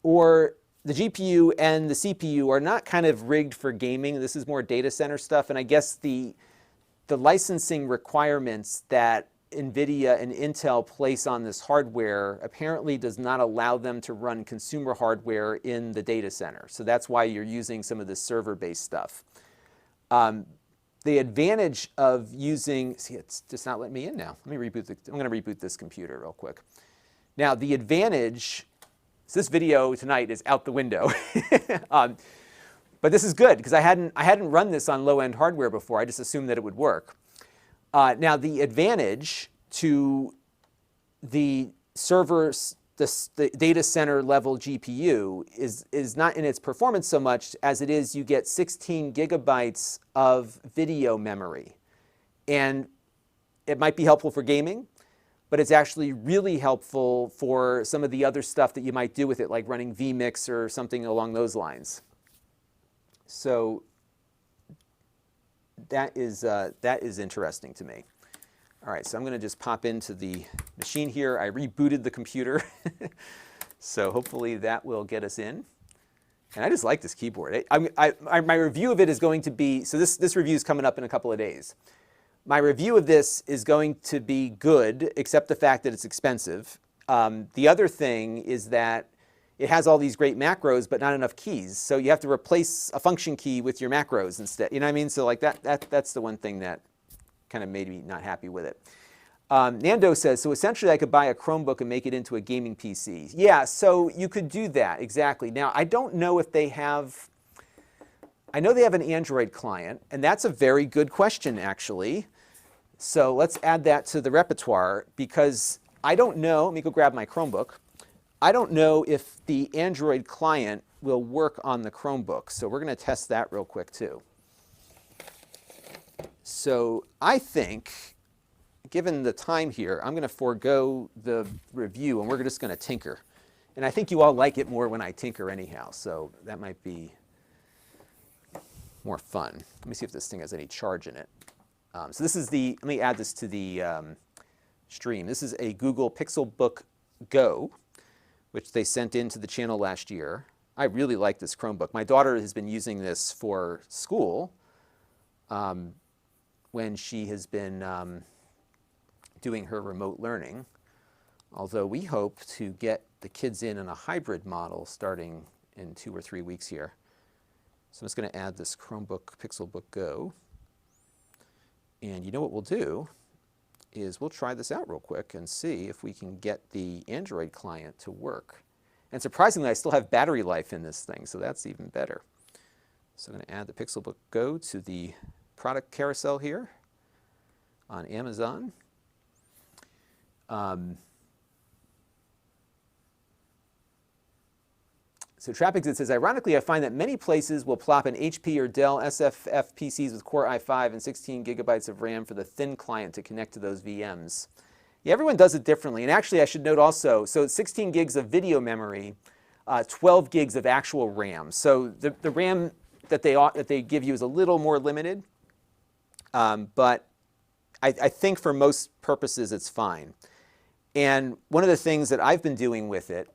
or the GPU and the CPU are not kind of rigged for gaming. This is more data center stuff. And I guess the licensing requirements that NVIDIA and Intel place on this hardware apparently does not allow them to run consumer hardware in the data center. So that's why you're using some of this server-based stuff. The advantage of using, see, it's just not letting me in now. Let me reboot I'm going to reboot this computer real quick. Now, the advantage So this video tonight is out the window. But this is good because I hadn't run this on low-end hardware before. I just assumed that it would work. Now the advantage to the server, the data center level GPU is not in its performance so much as it is you get 16 gigabytes of video memory. And it might be helpful for gaming, but it's actually really helpful for some of the other stuff that you might do with it, like running vMix or something along those lines. So that is interesting to me. All right, so I'm going to just pop into the machine here. I rebooted the computer, so hopefully that will get us in. And I just like this keyboard. My review of it is going to be, so this review is coming up in a couple of days. My review of this is going to be good, except the fact that it's expensive. The other thing is that it has all these great macros, but not enough keys. So you have to replace a function key with your macros instead. You know what I mean? So like that's the one thing that kind of made me not happy with it. Nando says, so essentially I could buy a Chromebook and make it into a gaming PC. Yeah, so you could do that, exactly. Now, I don't know if they have, I know they have an Android client, and that's a very good question, actually. So let's add that to the repertoire, because I don't know, let me go grab my Chromebook. I don't know if the Android client will work on the Chromebook, so we're going to test that real quick, too. So I think, given the time here, I'm going to forego the review, and we're just going to tinker. And I think you all like it more when I tinker anyhow, so that might be more fun. Let me see if this thing has any charge in it. So this is the, let me add this to the stream. This is a Google Pixelbook Go, which they sent into the channel last year. I really like this Chromebook. My daughter has been using this for school when she has been doing her remote learning, although we hope to get the kids in a hybrid model starting in 2 or 3 weeks here. So I'm just going to add this Chromebook Pixelbook Go. And you know what we'll do is we'll try this out real quick and see if we can get the Android client to work. And surprisingly, I still have battery life in this thing, so that's even better. So I'm going to add the Pixelbook Go to the product carousel here on Amazon. So TrapExit says, ironically, I find that many places will plop an HP or Dell SFF PCs with Core i5 and 16 gigabytes of RAM for the thin client to connect to those VMs. Yeah, everyone does it differently. And actually, I should note also, so 16 gigs of video memory, 12 gigs of actual RAM. So the RAM that they give you is a little more limited, but I think for most purposes it's fine. And one of the things that I've been doing with it,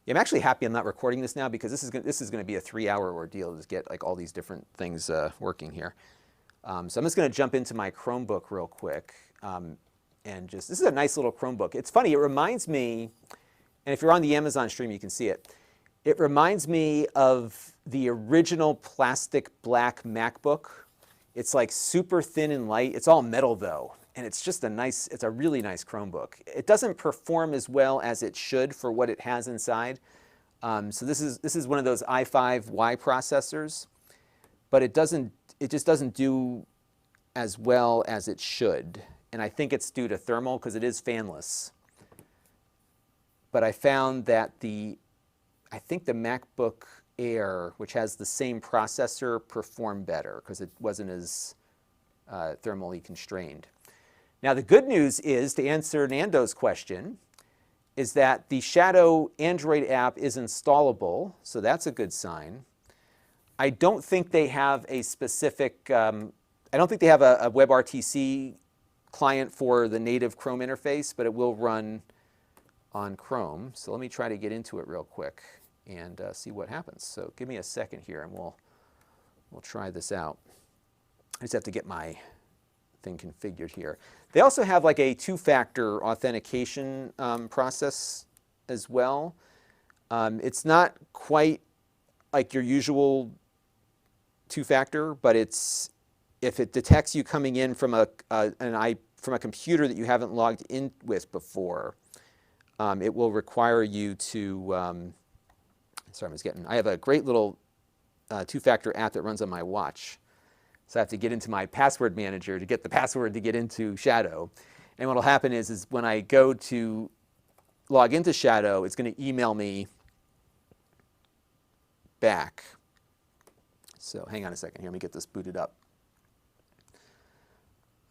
I'm actually happy I'm not recording this now because this is going to be a 3-hour ordeal to get like all these different things working here. So I'm just going to jump into my Chromebook real quick. And this is a nice little Chromebook. It's funny, it reminds me, and if you're on the Amazon stream, you can see it. It reminds me of the original plastic black MacBook. It's like super thin and light. It's all metal though. And it's just it's a really nice Chromebook. It doesn't perform as well as it should for what it has inside. So this is one of those i5Y processors, but it just doesn't do as well as it should. And I think it's due to thermal because it is fanless. But I found that I think the MacBook Air, which has the same processor, performed better because it wasn't as thermally constrained. Now the good news is, to answer Nando's question, is that the Shadow Android app is installable, so that's a good sign. I don't think they have a specific, I don't think they have a WebRTC client for the native Chrome interface, but it will run on Chrome. So let me try to get into it real quick and see what happens. So give me a second here and we'll try this out. I just have to get my thing configured here. They also have like a 2-factor authentication process as well. It's not quite like your usual 2-factor, but if it detects you coming in from a computer that you haven't logged in with before, it will require you to, sorry, I have a great little two-factor app that runs on my watch. So I have to get into my password manager to get the password to get into Shadow. And what will happen is when I go to log into Shadow, it's going to email me back. So hang on a second here. Let me get this booted up.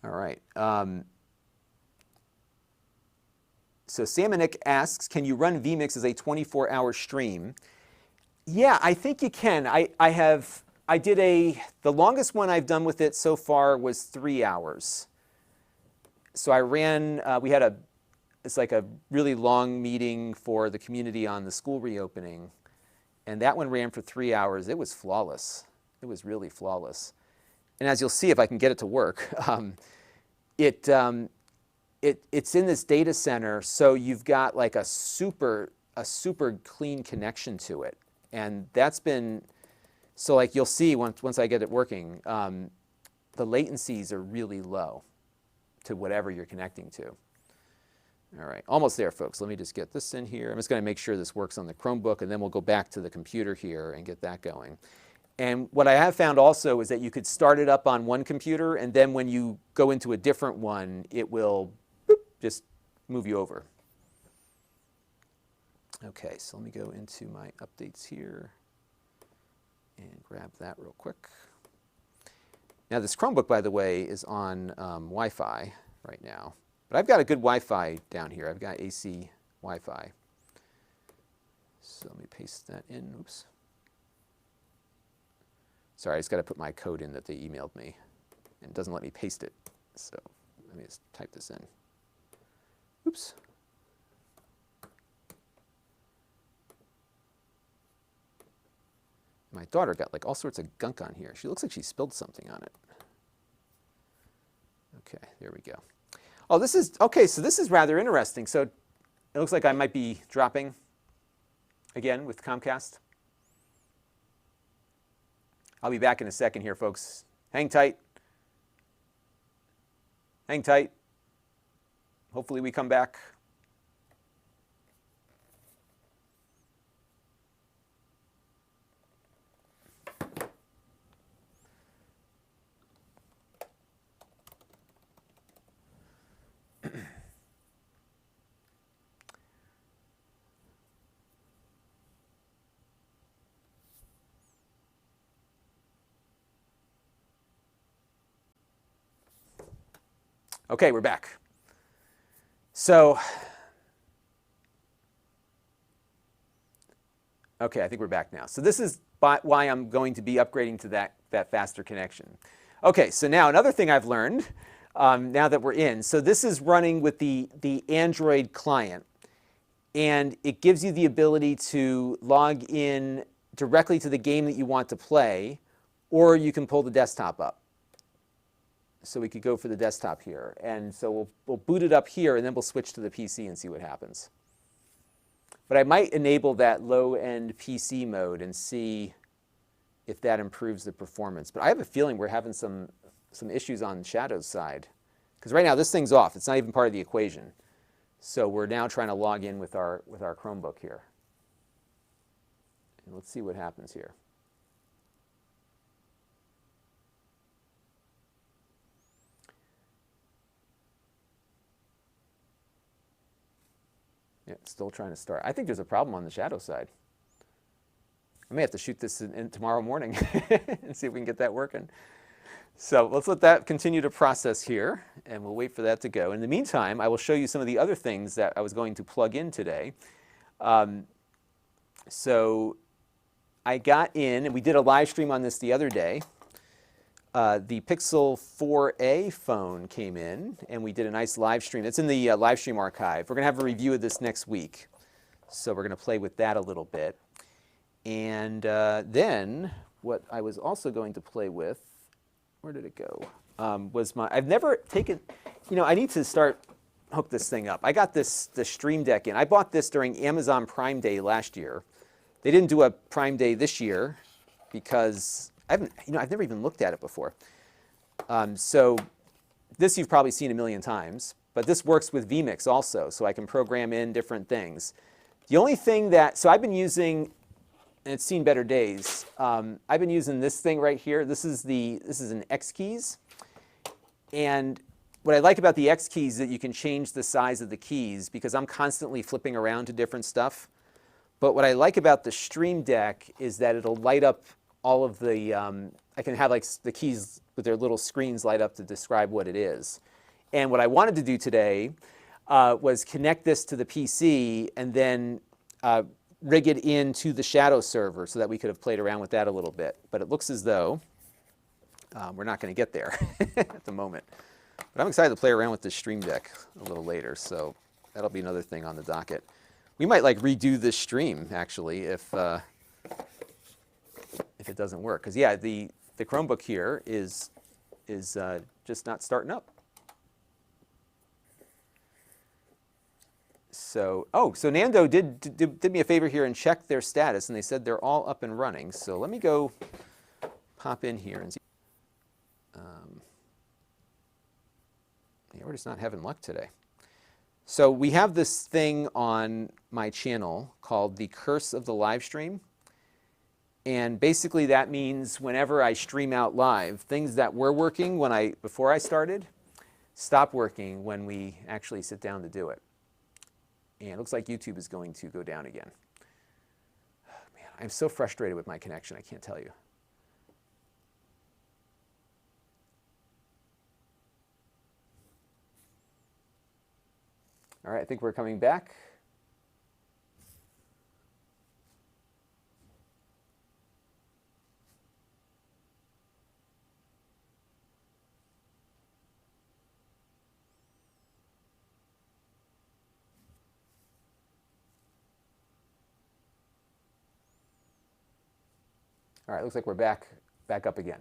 All right. So Salmonic asks, can you run vMix as a 24-hour stream? Yeah, I think you can. The longest one I've done with it so far was 3 hours. So I ran, it's like a really long meeting for the community on the school reopening. And that one ran for 3 hours. It was flawless. It was really flawless. And as you'll see, if I can get it to work, it's in this data center, so you've got like a super clean connection to it. And that's been, so like you'll see once I get it working, the latencies are really low to whatever you're connecting to. All right, almost there, folks. Let me just get this in here. I'm just going to make sure this works on the Chromebook, and then we'll go back to the computer here and get that going. And what I have found also is that you could start it up on one computer, and then when you go into a different one, it will just move you over. Okay, so let me go into my updates here and grab that real quick. Now this Chromebook, by the way, is on Wi-Fi right now. But I've got a good Wi-Fi down here. I've got AC Wi-Fi. So let me paste that in. Oops. Sorry, I just got to put my code in that they emailed me. And it doesn't let me paste it. So let me just type this in. Oops. My daughter got like all sorts of gunk on here. She looks like she spilled something on it. Okay, there we go. Oh, this is, okay, so this is rather interesting. So it looks like I might be dropping again with Comcast. I'll be back in a second here, folks. Hang tight. Hang tight. Hopefully we come back. Okay, we're back. So, okay, I think we're back now. So this is why I'm going to be upgrading to that faster connection. Okay, so now another thing I've learned now that we're in. So this is running with the Android client, and it gives you the ability to log in directly to the game that you want to play, or you can pull the desktop up. So we could go for the desktop here. And so we'll boot it up here, and then we'll switch to the PC and see what happens. But I might enable that low-end PC mode and see if that improves the performance. But I have a feeling we're having some issues on Shadow's side. Because right now this thing's off. It's not even part of the equation. So we're now trying to log in with our Chromebook here. And let's see what happens here. Yeah, still trying to start. I think there's a problem on the Shadow side. I may have to shoot this in tomorrow morning and see if we can get that working. So let's let that continue to process here, and we'll wait for that to go. In the meantime, I will show you some of the other things that I was going to plug in today. So I got in, and we did a live stream on this the other day. The Pixel 4a phone came in, and we did a nice live stream. It's in the live stream archive. We're going to have a review of this next week. So we're going to play with that a little bit. And then what I was also going to play with, where did it go, was I've never taken, I need to hook this thing up. I got the Stream Deck in. I bought this during Amazon Prime Day last year. They didn't do a Prime Day this year because I've never even looked at it before. So this you've probably seen a million times. but this works with vMix also, so I can program in different things. The only thing that, so I've been using, and it's seen better days, I've been using this thing right here. This is an X keys. And what I like about the X keys is that you can change the size of the keys because I'm constantly flipping around to different stuff. But what I like about the Stream Deck is that it'll light up all of the, I can have like the keys with their little screens light up to describe what it is. And what I wanted to do today was connect this to the PC and then rig it into the Shadow server so that we could have played around with that a little bit. But it looks as though we're not going to get there at the moment. But I'm excited to play around with this Stream Deck a little later, so that'll be another thing on the docket. We might like redo this stream actually if it doesn't work, because yeah, the Chromebook here is just not starting up. So so Nando did me a favor here and checked their status, and they said they're all up and running. So let me go pop in here and see. Yeah, we're just not having luck today. So we have this thing on my channel called the Curse of the Live Stream. And basically that means whenever I stream out live, things that were working before I started, stop working when we actually sit down to do it. And it looks like YouTube is going to go down again. Man, I'm so frustrated with my connection, I can't tell you. All right, I think we're coming back. All right, looks like we're back up again.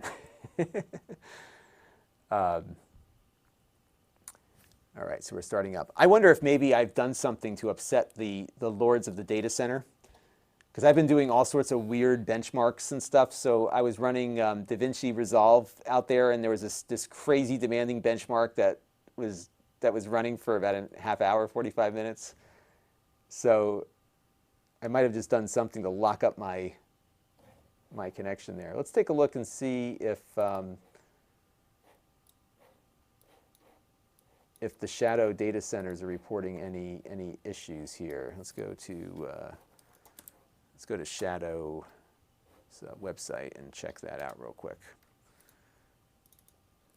All right, so we're starting up. I wonder if maybe I've done something to upset the lords of the data center, because I've been doing all sorts of weird benchmarks and stuff. So I was running DaVinci Resolve out there, and there was this crazy demanding benchmark that was running for about a half hour, 45 minutes. So I might have just done something to lock up my connection there. Let's take a look and see if the Shadow data centers are reporting any issues here. Let's go to Shadow's website and check that out real quick.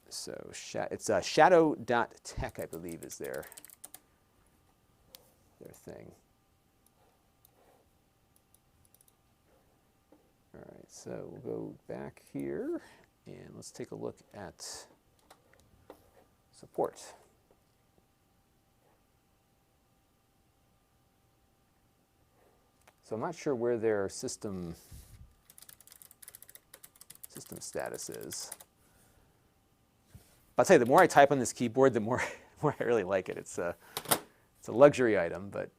So it's shadow.tech, I believe, is their thing. All right, so we'll go back here and let's take a look at support. So I'm not sure where their system status is. I'll tell you, the more I type on this keyboard, the more I really like it. It's a luxury item, but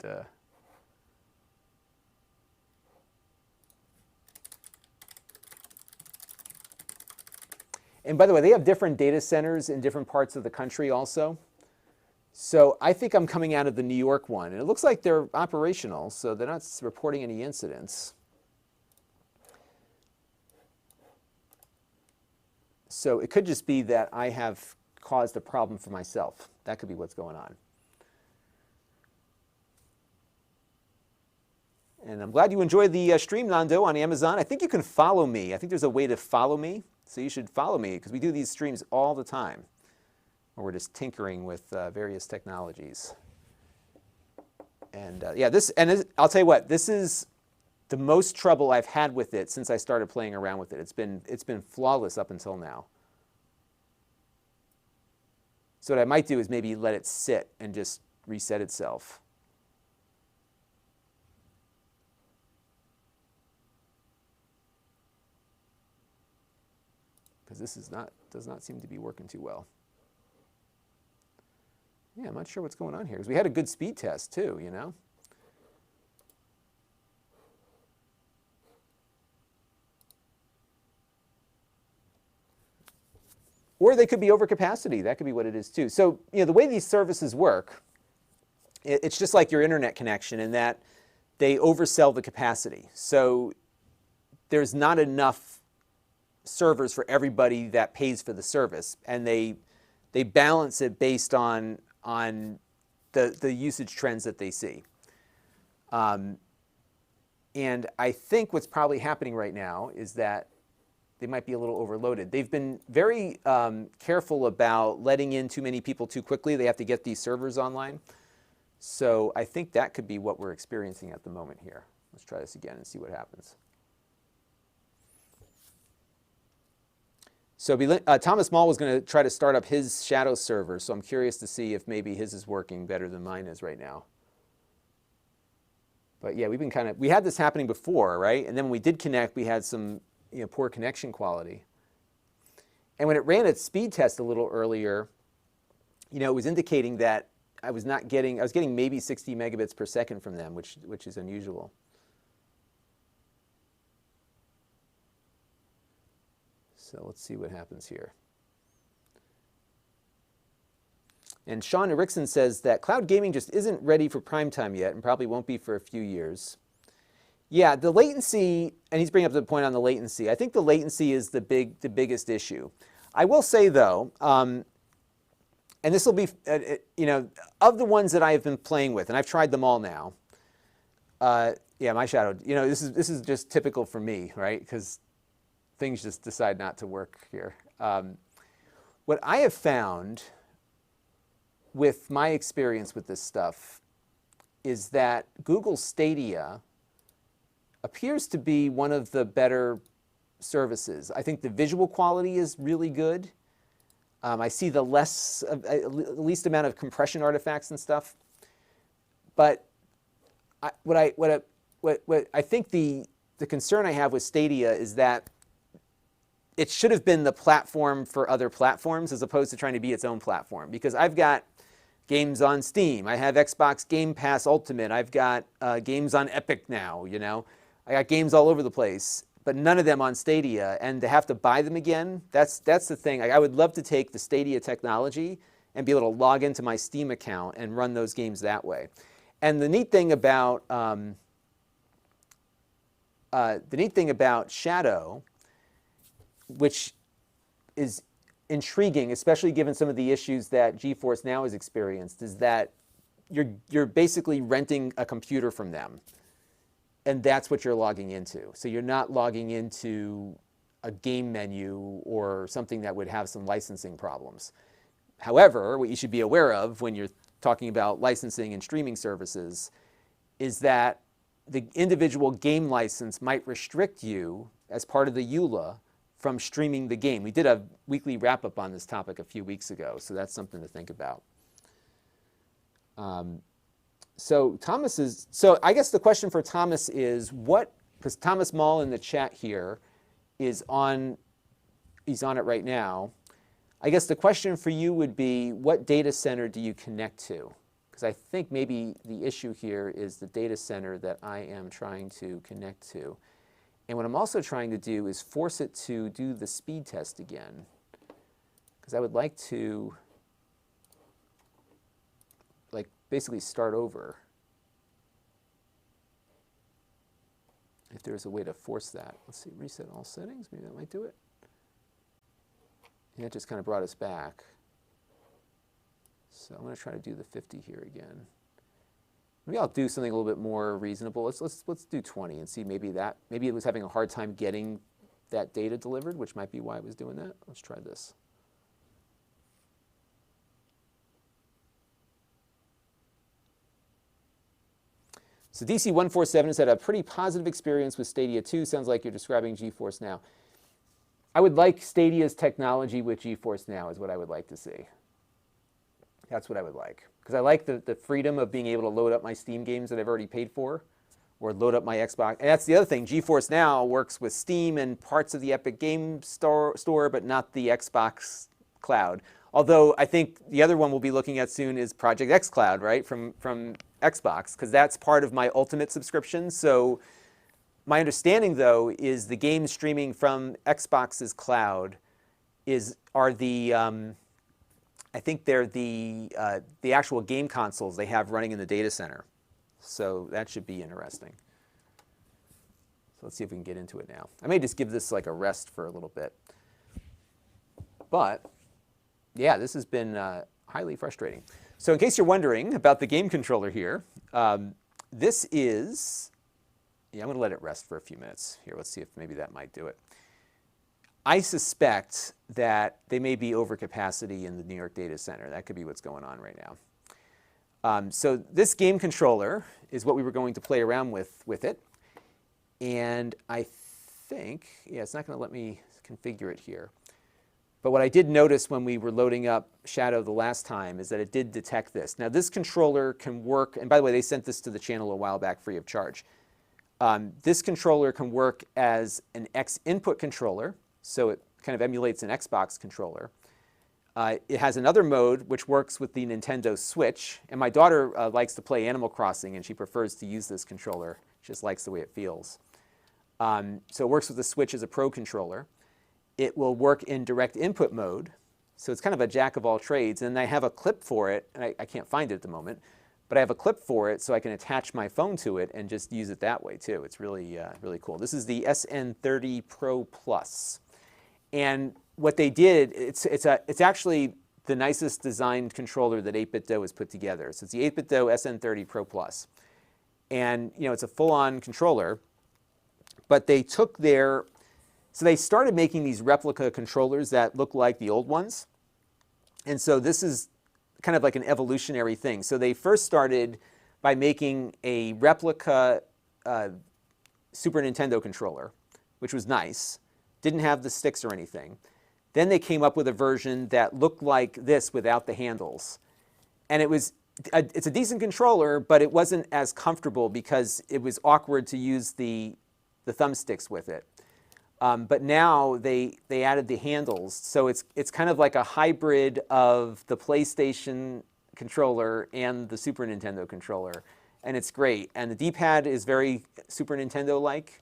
and by the way, they have different data centers in different parts of the country also. So I think I'm coming out of the New York one, and it looks like they're operational, so they're not reporting any incidents. So it could just be that I have caused a problem for myself. That could be what's going on. And I'm glad you enjoyed the stream, Nando, on Amazon. I think you can follow me. I think there's a way to follow me, so you should follow me, because we do these streams all the time, where we're just tinkering with various technologies. And yeah, I'll tell you what, this is the most trouble I've had with it since I started playing around with it. It's been flawless up until now. So what I might do is maybe let it sit and just reset itself. Because this does not seem to be working too well. Yeah, I'm not sure what's going on here, because we had a good speed test too, you know? Or they could be over capacity. That could be what it is too. So, the way these services work, it's just like your internet connection in that they oversell the capacity. So there's not enough servers for everybody that pays for the service, and they balance it based on the usage trends that they see. And I think what's probably happening right now is that they might be a little overloaded. They've been very careful about letting in too many people too quickly. They have to get these servers online. So I think that could be what we're experiencing at the moment here. Let's try this again and see what happens. So Thomas Mall was going to try to start up his Shadow server, so I'm curious to see if maybe his is working better than mine is right now. But yeah, we had this happening before, right? And then when we did connect, we had some poor connection quality. And when it ran its speed test a little earlier, it was indicating that I was getting maybe 60 megabits per second from them, which is unusual. So let's see what happens here. And Sean Erickson says that cloud gaming just isn't ready for prime time yet and probably won't be for a few years. Yeah, the latency, and he's bringing up the point on the latency. I think the latency is the biggest issue. I will say though, and this will be, of the ones that I have been playing with, and I've tried them all now. Yeah, my Shadow. This is just typical for me, right? Because things just decide not to work here. What I have found with my experience with this stuff is that Google Stadia appears to be one of the better services. I think the visual quality is really good. I see the least amount of compression artifacts and stuff. But what I think the concern I have with Stadia is that it should have been the platform for other platforms as opposed to trying to be its own platform. Because I've got games on Steam. I have Xbox Game Pass Ultimate. I've got games on Epic now, I got games all over the place, but none of them on Stadia. And to have to buy them again, that's the thing. I would love to take the Stadia technology and be able to log into my Steam account and run those games that way. And the neat thing about Shadow, which is intriguing, especially given some of the issues that GeForce Now has experienced, is that you're basically renting a computer from them. And that's what you're logging into. So you're not logging into a game menu or something that would have some licensing problems. However, what you should be aware of when you're talking about licensing and streaming services is that the individual game license might restrict you as part of the EULA from streaming the game. We did a weekly wrap-up on this topic a few weeks ago, so that's something to think about. So I guess the question for Thomas is because Thomas Mall in the chat here he's on it right now. I guess the question for you would be, what data center do you connect to? Because I think maybe the issue here is the data center that I am trying to connect to. And what I'm also trying to do is force it to do the speed test again. Because I would like to basically start over. If there's a way to force that. Let's see, reset all settings, maybe that might do it. And that just kind of brought us back. So I'm going to try to do the 50 here again. Maybe I'll do something a little bit more reasonable. Let's do 20 and see maybe it was having a hard time getting that data delivered, which might be why it was doing that. Let's try this. So DC147 has had a pretty positive experience with Stadia 2. Sounds like you're describing GeForce Now. I would like Stadia's technology with GeForce Now is what I would like to see. That's what I would like. Because I like the freedom of being able to load up my Steam games that I've already paid for, or load up my Xbox. And that's the other thing. GeForce Now works with Steam and parts of the Epic Game Store, but not the Xbox Cloud. Although I think the other one we'll be looking at soon is Project X Cloud, right, from Xbox, because that's part of my Ultimate subscription. So my understanding, though, is the game streaming from Xbox's cloud are the I think they're the actual game consoles they have running in the data center. So that should be interesting. So let's see if we can get into it now. I may just give this like a rest for a little bit. But yeah, this has been highly frustrating. So in case you're wondering about the game controller here, this is, yeah, I'm going to let it rest for a few minutes. Here, let's see if maybe that might do it. I suspect that they may be overcapacity in the New York data center. That could be what's going on right now. So this game controller is what we were going to play around with it. And I think, yeah, it's not going to let me configure it here. But what I did notice when we were loading up Shadow the last time is that it did detect this. Now this controller can work, and by the way, they sent this to the channel a while back free of charge. This controller can work as an X input controller, so it kind of emulates an Xbox controller. It has another mode which works with the Nintendo Switch, and my daughter likes to play Animal Crossing, and she prefers to use this controller. She just likes the way it feels. So it works with the Switch as a Pro controller. It will work in direct input mode, so it's kind of a jack of all trades. And I have a clip for it, and I can't find it at the moment, but I have a clip for it so I can attach my phone to it and just use it that way too. It's really, really cool. This is the SN30 Pro Plus. And what they did, it's actually the nicest designed controller that 8BitDo has put together. So it's the 8BitDo SN30 Pro Plus. And you know, it's a full-on controller, but they took their, so they started making these replica controllers that look like the old ones. And so this is kind of like an evolutionary thing. So they first started by making a replica Super Nintendo controller, which was nice. Didn't have the sticks or anything. Then they came up with a version that looked like this without the handles. And it's a decent controller, but it wasn't as comfortable because it was awkward to use the thumbsticks with it. But now they added the handles, so it's kind of like a hybrid of the PlayStation controller and the Super Nintendo controller, and it's great. And the D-pad is very Super Nintendo-like,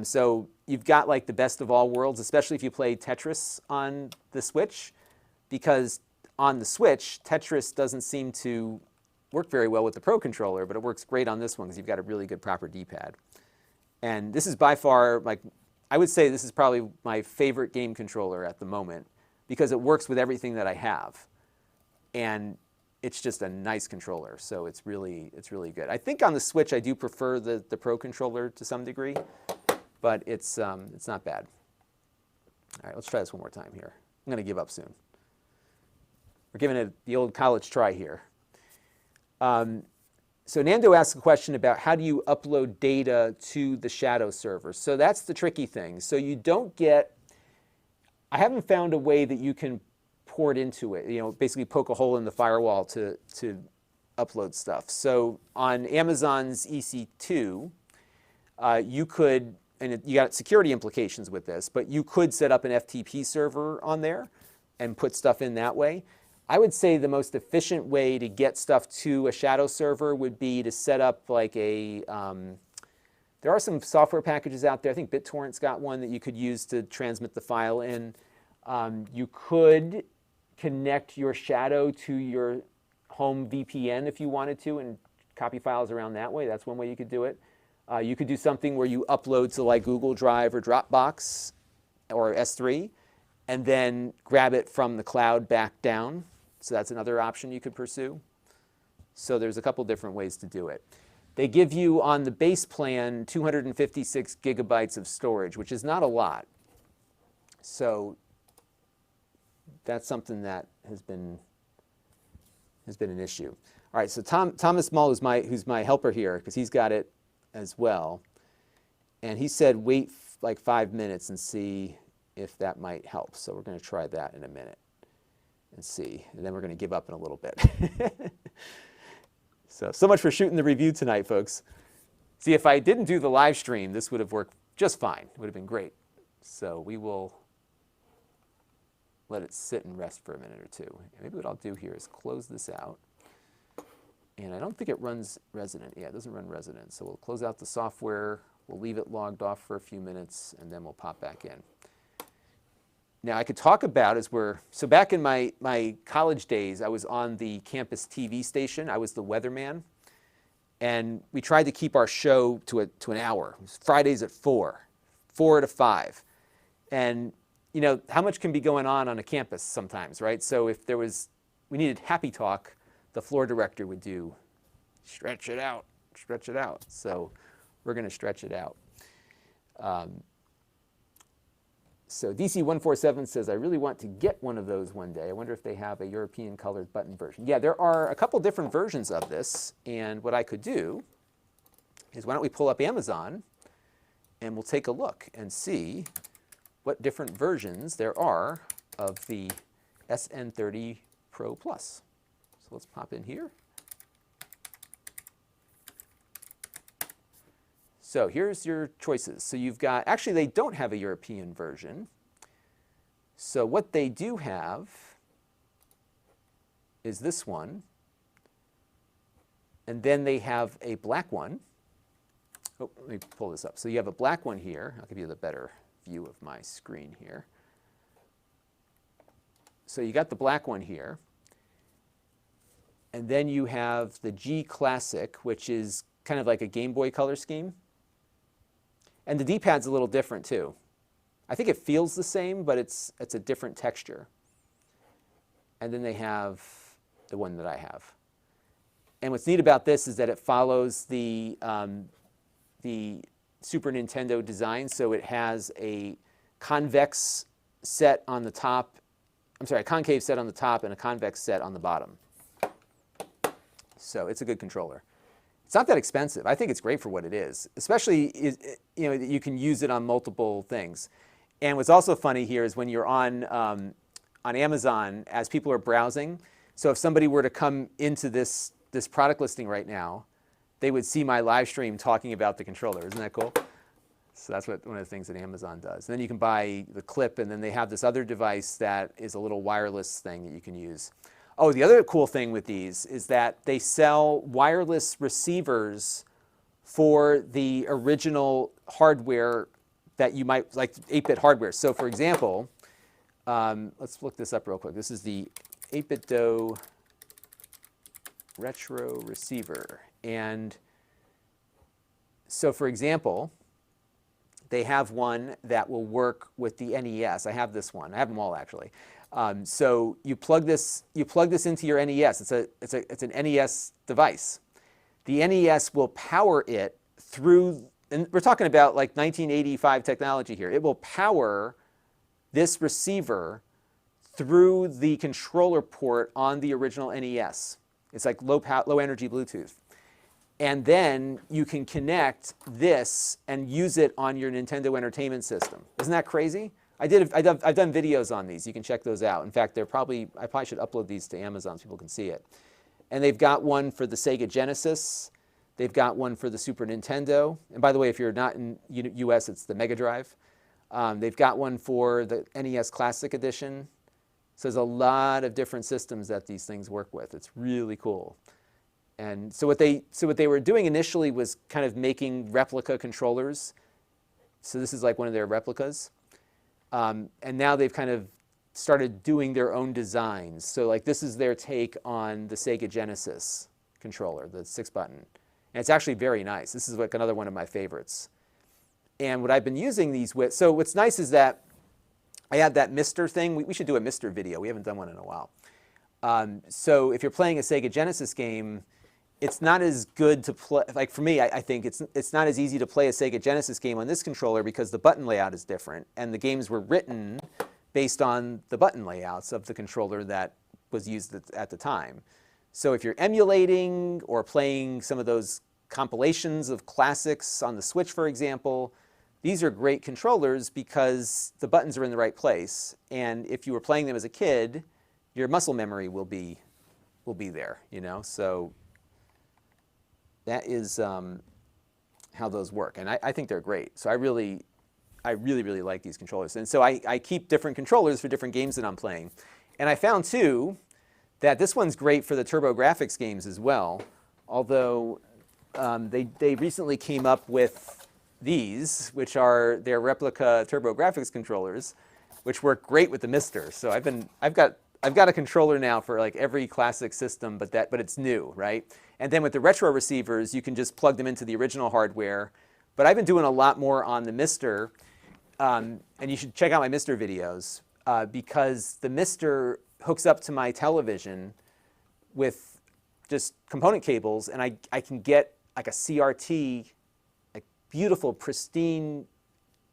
so you've got like the best of all worlds, especially if you play Tetris on the Switch, because on the Switch, Tetris doesn't seem to work very well with the Pro controller, but it works great on this one because you've got a really good proper D-pad. And this is by far, like, I would say this is probably my favorite game controller at the moment because it works with everything that I have. And it's just a nice controller, so it's really good. I think on the Switch I do prefer the Pro controller to some degree, but it's not bad. All right, let's try this one more time here. I'm going to give up soon. We're giving it the old college try here. So Nando asked a question about how do you upload data to the Shadow server. So that's the tricky thing. So you don't get, I haven't found a way that you can port into it, you know, basically poke a hole in the firewall to upload stuff. So on Amazon's EC2, you could, and you got security implications with this, but you could set up an FTP server on there and put stuff in that way. I would say the most efficient way to get stuff to a Shadow server would be to set up like a, there are some software packages out there. I think BitTorrent's got one that you could use to transmit the file in. You could connect your Shadow to your home VPN if you wanted to and copy files around that way. That's one way you could do it. You could do something where you upload to like Google Drive or Dropbox or S3 and then grab it from the cloud back down. So that's another option you could pursue. So there's a couple different ways to do it. They give you on the base plan 256 gigabytes of storage, which is not a lot. So that's something that has been an issue. All right, so Thomas Mull, who's my helper here, because he's got it as well, and he said wait like 5 minutes and see if that might help. So we're going to try that in a minute and see, and then we're going to give up in a little bit. So much for shooting the review tonight, folks. See, if I didn't do the live stream, this would have worked just fine. It would have been great. So we will let it sit and rest for a minute or two. Maybe what I'll do here is close this out. And I don't think it runs resident. Yeah, it doesn't run resident. So we'll close out the software. We'll leave it logged off for a few minutes, and then we'll pop back in. Now I could talk about so back in my college days, I was on the campus TV station. I was the weatherman. And we tried to keep our show to an hour. It was Fridays at 4 to 5. And you know, how much can be going on a campus sometimes, right? So if we needed happy talk, the floor director would do, stretch it out, stretch it out. So we're going to stretch it out. So DC147 says, I really want to get one of those one day. I wonder if they have a European colored button version. Yeah, there are a couple different versions of this. And what I could do is, why don't we pull up Amazon and we'll take a look and see what different versions there are of the SN30 Pro Plus. So let's pop in here. So here's your choices. So you've got, actually they don't have a European version. So what they do have is this one. And then they have a black one. Oh, let me pull this up. So you have a black one here. I'll give you the better view of my screen here. So you got the black one here. And then you have the G Classic, which is kind of like a Game Boy color scheme. And the D-pad's a little different too. I think it feels the same, but it's a different texture. And then they have the one that I have. And what's neat about this is that it follows the Super Nintendo design. So it has a convex set on the top. I'm sorry, a concave set on the top and a convex set on the bottom. So it's a good controller. It's not that expensive. I think it's great for what it is, especially, you know, you can use it on multiple things. And what's also funny here is when you're on Amazon, as people are browsing, so if somebody were to come into this product listing right now, they would see my live stream talking about the controller. Isn't that cool? So that's one of the things that Amazon does. And then you can buy the clip, and then they have this other device that is a little wireless thing that you can use. Oh, the other cool thing with these is that they sell wireless receivers for the original hardware that you might, like 8-bit hardware. So for example, let's look this up real quick. This is the 8BitDo retro receiver. And so for example, they have one that will work with the NES. I have this one. I have them all actually. So you plug this into your NES. It's an NES device. The NES will power it through, and we're talking about like 1985 technology here. It will power this receiver through the controller port on the original NES. It's like low energy Bluetooth. And then you can connect this and use it on your Nintendo Entertainment System. Isn't that crazy? I've done videos on these. You can check those out. In fact, I probably should upload these to Amazon so people can see it. And they've got one for the Sega Genesis. They've got one for the Super Nintendo. And by the way, if you're not in US, it's the Mega Drive. They've got one for the NES Classic Edition. So there's a lot of different systems that these things work with. It's really cool. And so what they were doing initially was kind of making replica controllers. So this is like one of their replicas. And now they've kind of started doing their own designs. So like this is their take on the Sega Genesis controller, the 6-button. And it's actually very nice. This is like another one of my favorites. And what I've been using these with, so what's nice is that I have that Mister thing. We should do a Mister video. We haven't done one in a while. So if you're playing a Sega Genesis game, it's not as good to play, like for me, I think it's not as easy to play a Sega Genesis game on this controller because the button layout is different. And the games were written based on the button layouts of the controller that was used at the time. So if you're emulating or playing some of those compilations of classics on the Switch, for example, these are great controllers because the buttons are in the right place. And if you were playing them as a kid, your muscle memory will be there, you know? So that is how those work. And I think they're great. So I really like these controllers. And so I keep different controllers for different games that I'm playing. And I found, too, that this one's great for the TurboGrafx games as well. Although they recently came up with these, which are their replica TurboGrafx controllers. which work great with the Mister. So I've got a controller now for like every classic system, but it's new, right? And then with the retro receivers, you can just plug them into the original hardware. But I've been doing a lot more on the Mister, and you should check out my Mister videos because the Mister hooks up to my television with just component cables, and I can get like a CRT, like beautiful, pristine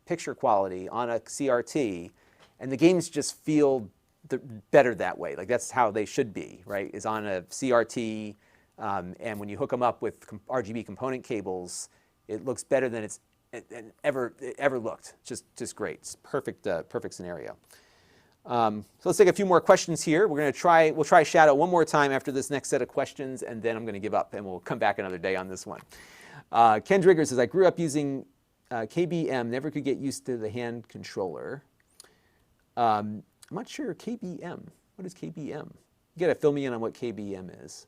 picture quality on a CRT, and the games just feel better that way. Like that's how they should be, right? Is on a CRT, and when you hook them up with RGB component cables, it looks better than it ever looked. Just great. It's perfect scenario. So let's take a few more questions here. We'll try Shadow one more time after this next set of questions, and then I'm going to give up, and we'll come back another day on this one. Ken Drigger says, I grew up using KBM, never could get used to the hand controller. I'm not sure KBM. What is KBM? You got to fill me in on what KBM is.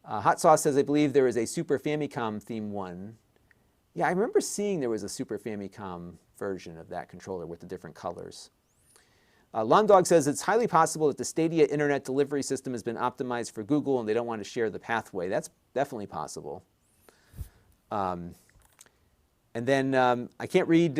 Hot Sauce says, I believe there is a Super Famicom theme one. Yeah, I remember seeing there was a Super Famicom version of that controller with the different colors. Lon.TV says, it's highly possible that the Stadia internet delivery system has been optimized for Google and they don't want to share the pathway. That's definitely possible. And then I can't read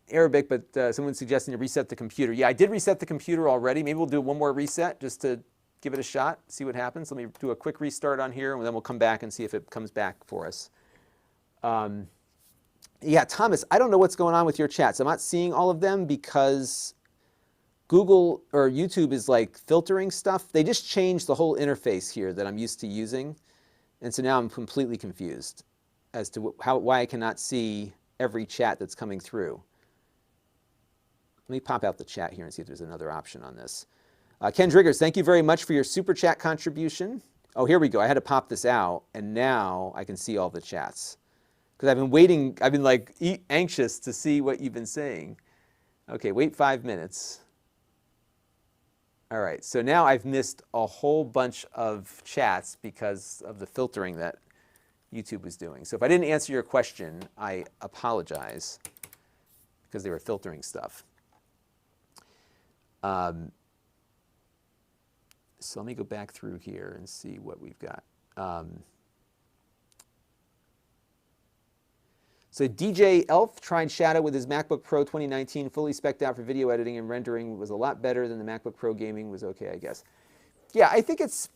Arabic, but someone's suggesting to reset the computer. Yeah, I did reset the computer already. Maybe we'll do one more reset just to give it a shot, see what happens. Let me do a quick restart on here, and then we'll come back and see if it comes back for us. Yeah, Thomas, I don't know what's going on with your chats. I'm not seeing all of them because Google or YouTube is like filtering stuff. They just changed the whole interface here that I'm used to using. And so now I'm completely confused as to why I cannot see every chat that's coming through. Let me pop out the chat here and see if there's another option on this. Ken Driggers, thank you very much for your super chat contribution. Oh, here we go. I had to pop this out, and now I can see all the chats. Because I've been waiting, I've been like anxious to see what you've been saying. Okay, wait 5 minutes. All right, so now I've missed a whole bunch of chats because of the filtering that YouTube was doing. So if I didn't answer your question, I apologize because they were filtering stuff. So let me go back through here and see what we've got. So DJ Elf tried Shadow with his MacBook Pro 2019, fully spec'd out for video editing and rendering. Was a lot better than the MacBook Pro gaming. Was okay, I guess. Yeah, I think it's,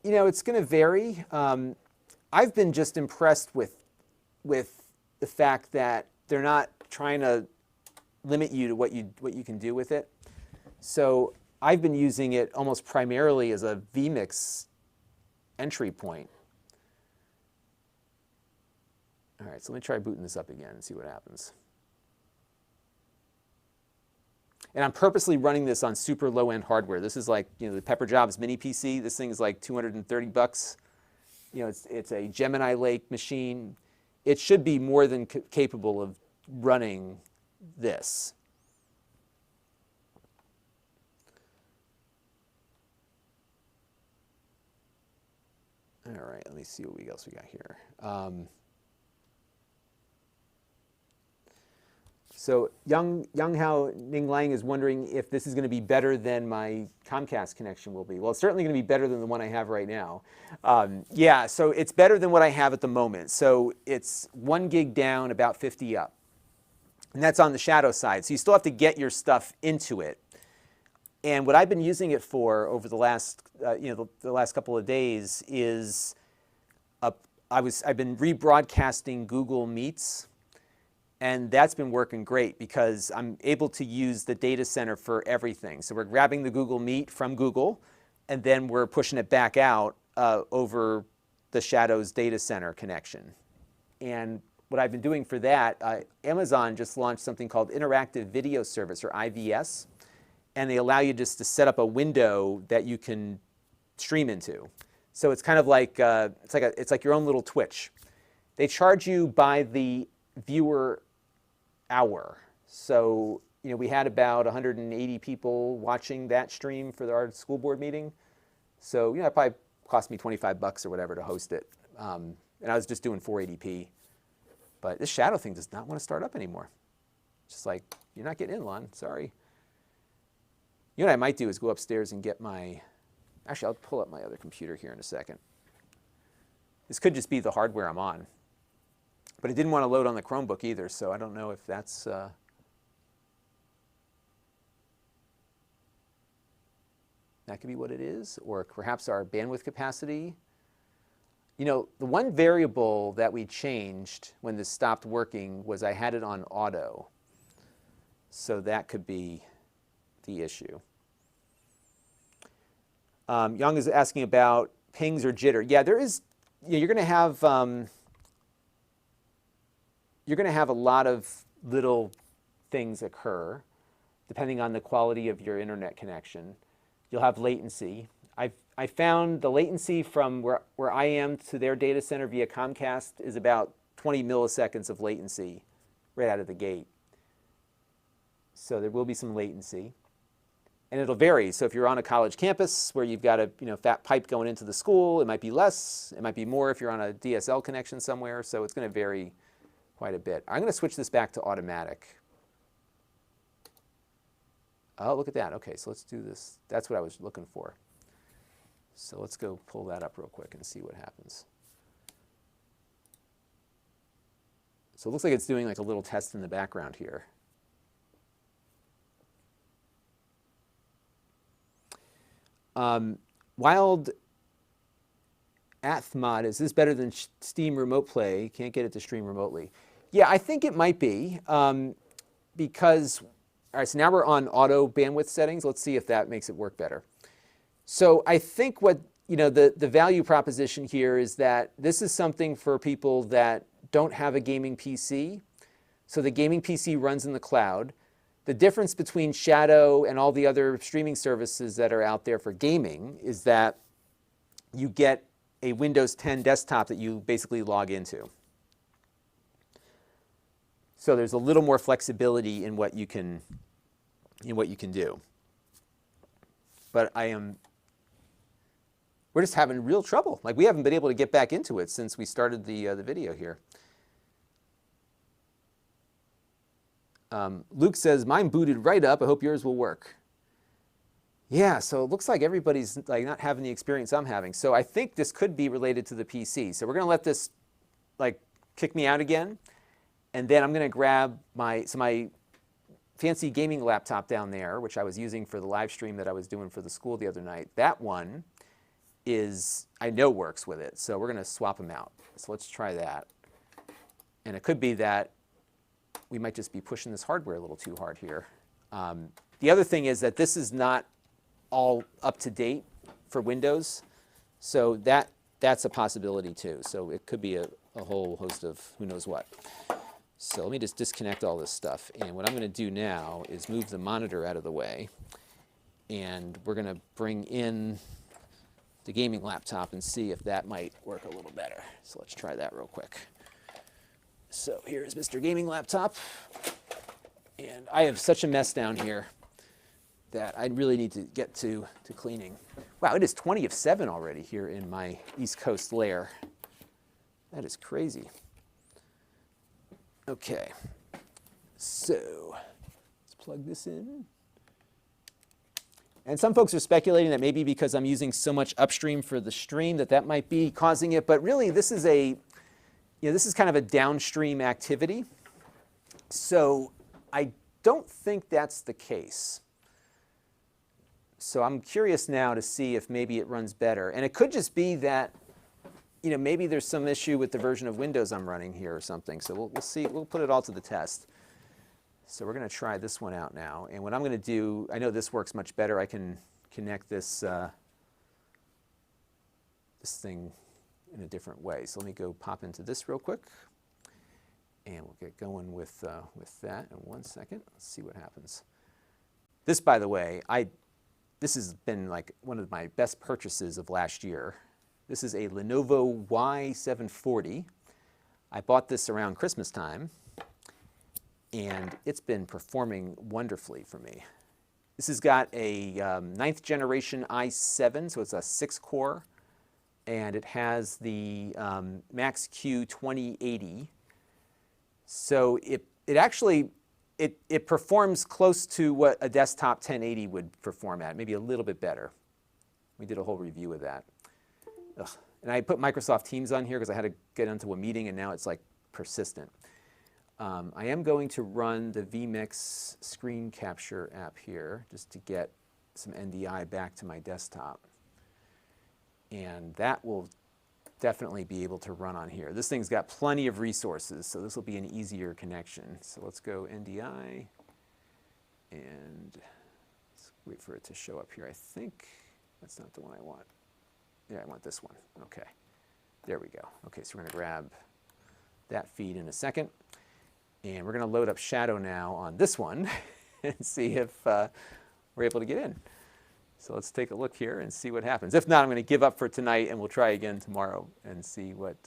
it's going to vary. I've been just impressed with the fact that they're not trying to limit you to what you can do with it. So I've been using it almost primarily as a vMix entry point. All right, so let me try booting this up again and see what happens. And I'm purposely running this on super low-end hardware. This is like, the Pepper Jobs mini PC. This thing is like 230 bucks. It's a Gemini Lake machine. It should be more than capable of running this. All right, let me see what else we got here. So Yang Hao Ning Lang is wondering if this is going to be better than my Comcast connection will be. Well, it's certainly going to be better than the one I have right now. Yeah, so it's better than what I have at the moment. So it's 1 gig down, about 50 up. And that's on the Shadow side. So you still have to get your stuff into it. And what I've been using it for over the last, the last couple of days is I've been rebroadcasting Google Meets. And that's been working great because I'm able to use the data center for everything. So we're grabbing the Google Meet from Google, and then we're pushing it back out over the Shadow's data center connection. And what I've been doing for that, Amazon just launched something called Interactive Video Service, or IVS. And they allow you just to set up a window that you can stream into. So it's kind of like, it's like your own little Twitch. They charge you by the viewer hour. So, we had about 180 people watching that stream for our school board meeting. So, it probably cost me 25 bucks or whatever to host it. And I was just doing 480p. But this Shadow thing does not want to start up anymore. Just like, you're not getting in, Lon. Sorry. You know what I might do is go upstairs and get my, actually I'll pull up my other computer here in a second. This could just be the hardware I'm on. But it didn't want to load on the Chromebook either, so I don't know if that's... that could be what it is, or perhaps our bandwidth capacity. You know, the one variable that we changed when this stopped working was I had it on auto. So that could be the issue. Young is asking about pings or jitter. Yeah, there is, you know, you're going to have a lot of little things occur depending on the quality of your internet connection. You'll have latency. I found the latency from where I am to their data center via Comcast is about 20 milliseconds of latency right out of the gate. So there will be some latency. And it'll vary. So if you're on a college campus where you've got a fat pipe going into the school, it might be less. It might be more if you're on a DSL connection somewhere. So it's going to vary quite a bit. I'm going to switch this back to automatic. Oh, look at that. Okay, so let's do this. That's what I was looking for. So let's go pull that up real quick and see what happens. So it looks like it's doing like a little test in the background here. Wild Athmod, is this better than Steam Remote Play? Can't get it to stream remotely. Yeah, I think it might be because, all right, so now we're on auto bandwidth settings. Let's see if that makes it work better. So I think what, the value proposition here is that this is something for people that don't have a gaming PC. So the gaming PC runs in the cloud. The difference between Shadow and all the other streaming services that are out there for gaming is that you get a Windows 10 desktop that you basically log into. So there's a little more flexibility in what you can do. But we're just having real trouble. Like, we haven't been able to get back into it since we started the video here. Luke says, mine booted right up. I hope yours will work. Yeah, so it looks like everybody's like not having the experience I'm having. So I think this could be related to the PC. So we're going to let this like kick me out again. And then I'm going to grab my fancy gaming laptop down there, which I was using for the live stream that I was doing for the school the other night. That one I know works with it. So we're going to swap them out. So let's try that. And it could be that we might just be pushing this hardware a little too hard here. The other thing is that this is not all up to date for Windows. So that's a possibility too. So it could be a whole host of who knows what. So let me just disconnect all this stuff. And what I'm going to do now is move the monitor out of the way. And we're going to bring in the gaming laptop and see if that might work a little better. So let's try that real quick. So here's Mr. Gaming Laptop. And I have such a mess down here that I really need to get to cleaning. Wow, it is 20 of 7 already here in my East Coast lair. That is crazy. Okay, so let's plug this in. And some folks are speculating that maybe because I'm using so much upstream for the stream that might be causing it. But really, this is this is kind of a downstream activity. So I don't think that's the case. So I'm curious now to see if maybe it runs better. And it could just be that, maybe there's some issue with the version of Windows I'm running here or something. So we'll see. We'll put it all to the test. So we're going to try this one out now. And what I'm going to do, I know this works much better. I can connect this this thing in a different way. So let me go pop into this real quick. And we'll get going with that in 1 second. Let's see what happens. This, by the way, this has been like one of my best purchases of last year. This is a Lenovo Y740. I bought this around Christmas time, and it's been performing wonderfully for me. This has got a 9th generation i7, so it's a 6-core, and it has the Max-Q 2080. So it actually it performs close to what a desktop 1080 would perform at, maybe a little bit better. We did a whole review of that. Ugh. And I put Microsoft Teams on here because I had to get into a meeting, and now it's like persistent. I am going to run the vMix screen capture app here just to get some NDI back to my desktop. And that will definitely be able to run on here. This thing's got plenty of resources, so this will be an easier connection. So let's go NDI, and let's wait for it to show up here. I think that's not the one I want. Yeah, I want this one. Okay, there we go. Okay, so we're going to grab that feed in a second. And we're going to load up Shadow now on this one and see if we're able to get in. So let's take a look here and see what happens. If not, I'm going to give up for tonight, and we'll try again tomorrow and see what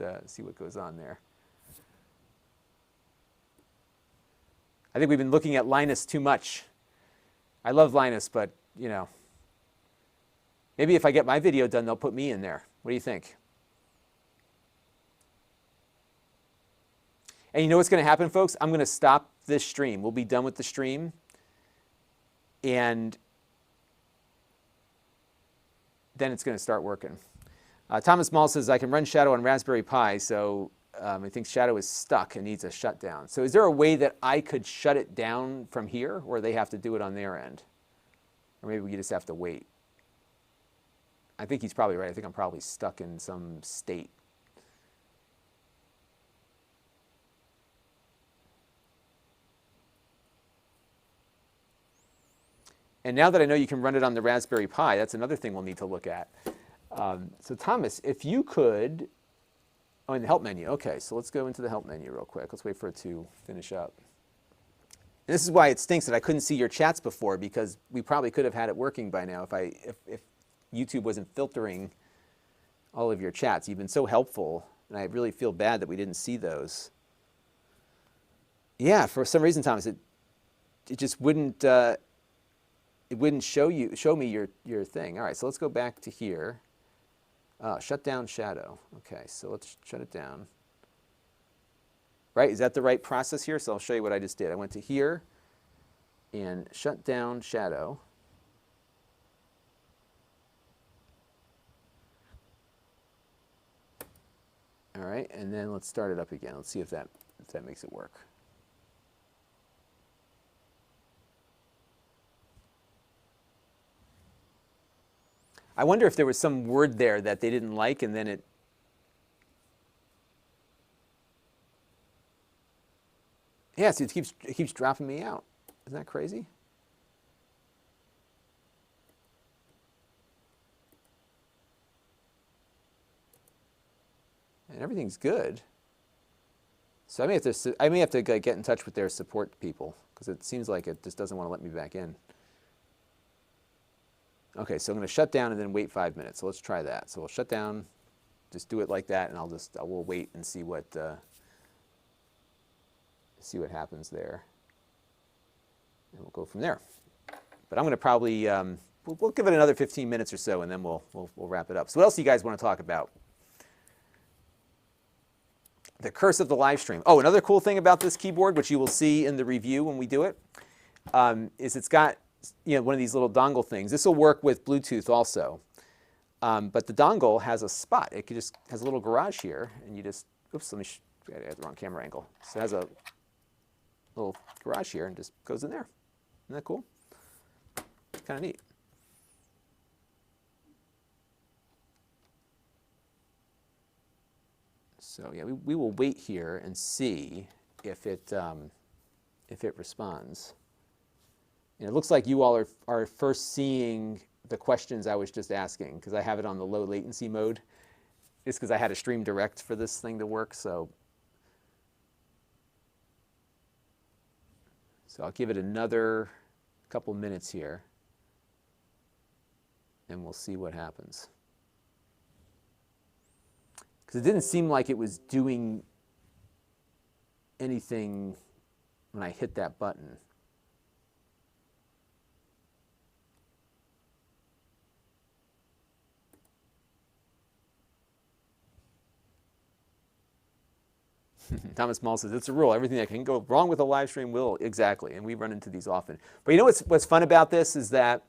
goes on there. I think we've been looking at Linus too much. I love Linus, but, you know, maybe if I get my video done, they'll put me in there. What do you think? And you know what's going to happen, folks? I'm going to stop this stream. We'll be done with the stream. And then it's going to start working. Thomas Mall says, I can run Shadow on Raspberry Pi, so I think Shadow is stuck and needs a shutdown. So is there a way that I could shut it down from here, or they have to do it on their end? Or maybe we just have to wait. I think he's probably right. I think I'm probably stuck in some state. And now that I know you can run it on the Raspberry Pi, that's another thing we'll need to look at. So Thomas, if you could, oh, in the help menu. Okay, so let's go into the help menu real quick. Let's wait for it to finish up. And this is why it stinks that I couldn't see your chats before, because we probably could have had it working by now if YouTube wasn't filtering all of your chats. You've been so helpful, and I really feel bad that we didn't see those. Yeah, for some reason, Thomas, it just wouldn't. It wouldn't show me your thing. All right, so let's go back to here. Shut down Shadow. Okay, so let's shut it down. Right, is that the right process here? So I'll show you what I just did. I went to here and shut down Shadow. All right, and then let's start it up again. Let's see if that makes it work. I wonder if there was some word there that they didn't like, and then it... Yeah, see, it keeps dropping me out. Isn't that crazy? And everything's good. So I may have to get in touch with their support people, because it seems like it just doesn't want to let me back in. Okay, so I'm going to shut down and then wait 5 minutes. So let's try that. So we'll shut down, just do it like that, and we'll wait and see what happens there, and we'll go from there. But I'm going to probably we'll give it another 15 minutes or so, and then we'll wrap it up. So what else do you guys want to talk about? The curse of the live stream. Oh, another cool thing about this keyboard, which you will see in the review when we do it, is it's got one of these little dongle things. This will work with Bluetooth also. But the dongle has a spot. It just has a little garage here, and you just, oops, I had the wrong camera angle. So it has a little garage here and just goes in there. Isn't that cool? Kind of neat. So yeah, we will wait here and see if it responds. And it looks like you all are first seeing the questions I was just asking, because I have it on the low latency mode. It's because I had to stream direct for this thing to work. So I'll give it another couple minutes here, and we'll see what happens. Because it didn't seem like it was doing anything when I hit that button. Thomas Mull says, it's a rule. Everything that can go wrong with a live stream will. Exactly. And we run into these often. But you know what's fun about this is that,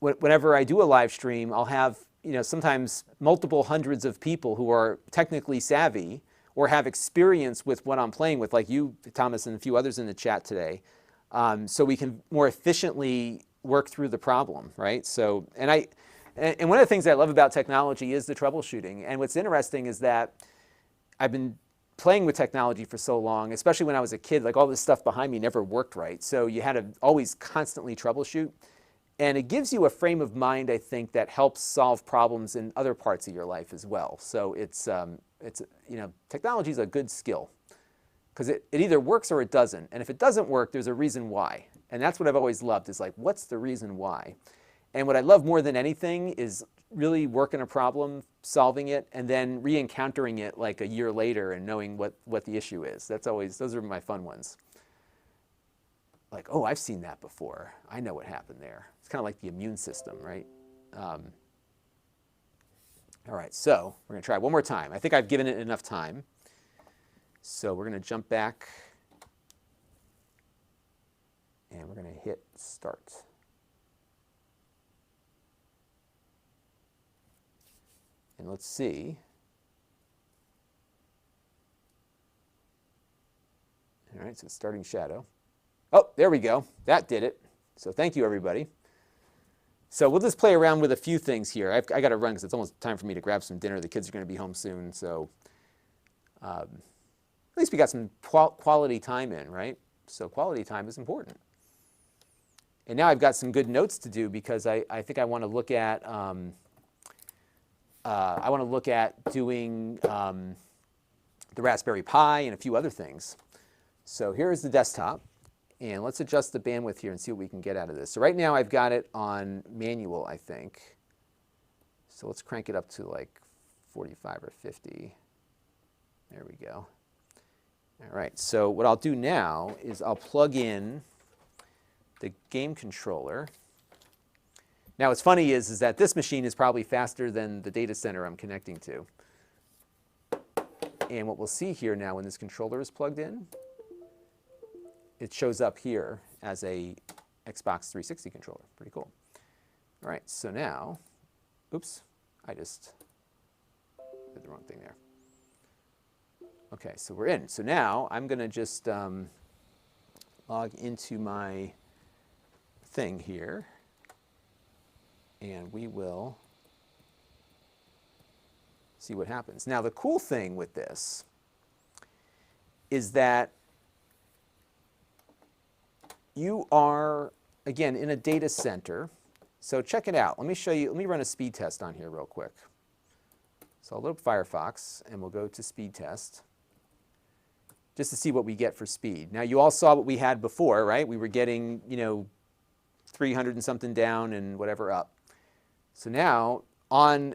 whenever I do a live stream, I'll have, sometimes multiple hundreds of people who are technically savvy or have experience with what I'm playing with, like you, Thomas, and a few others in the chat today. So we can more efficiently work through the problem, right? So, and one of the things I love about technology is the troubleshooting. And what's interesting is that I've been playing with technology for so long, especially when I was a kid, like all this stuff behind me never worked right. So you had to always constantly troubleshoot. And it gives you a frame of mind, I think, that helps solve problems in other parts of your life as well. So technology is a good skill because it either works or it doesn't. And if it doesn't work, there's a reason why. And that's what I've always loved is like, what's the reason why? And what I love more than anything is really working a problem, solving it, and then re-encountering it like a year later and knowing what the issue is. Those are my fun ones. Like, oh, I've seen that before. I know what happened there. It's kind of like the immune system, right? All right, so we're going to try one more time. I think I've given it enough time. So we're going to jump back, and we're going to hit start. And let's see. All right, so it's starting shadow. Oh, there we go. That did it. So thank you, everybody. So we'll just play around with a few things here. I got to run because it's almost time for me to grab some dinner. The kids are going to be home soon. So at least we got some quality time in, right? So quality time is important. And now I've got some good notes to do because I think I want to look at doing the Raspberry Pi and a few other things. So here's the desktop. And let's adjust the bandwidth here and see what we can get out of this. So right now I've got it on manual, I think. So let's crank it up to like 45 or 50. There we go. All right, so what I'll do now is I'll plug in the game controller. Now what's funny is that this machine is probably faster than the data center I'm connecting to. And what we'll see here now when this controller is plugged in, it shows up here as a Xbox 360 controller. Pretty cool. All right, so now, oops, I just did the wrong thing there. Okay, so we're in. So now I'm going to just log into my thing here, and we will see what happens. Now, the cool thing with this is that you are, again, in a data center. So check it out. Let me show you. Let me run a speed test on here real quick. So I'll load up Firefox, and we'll go to speed test just to see what we get for speed. Now, you all saw what we had before, right? We were getting, 300 and something down and whatever up. So now, on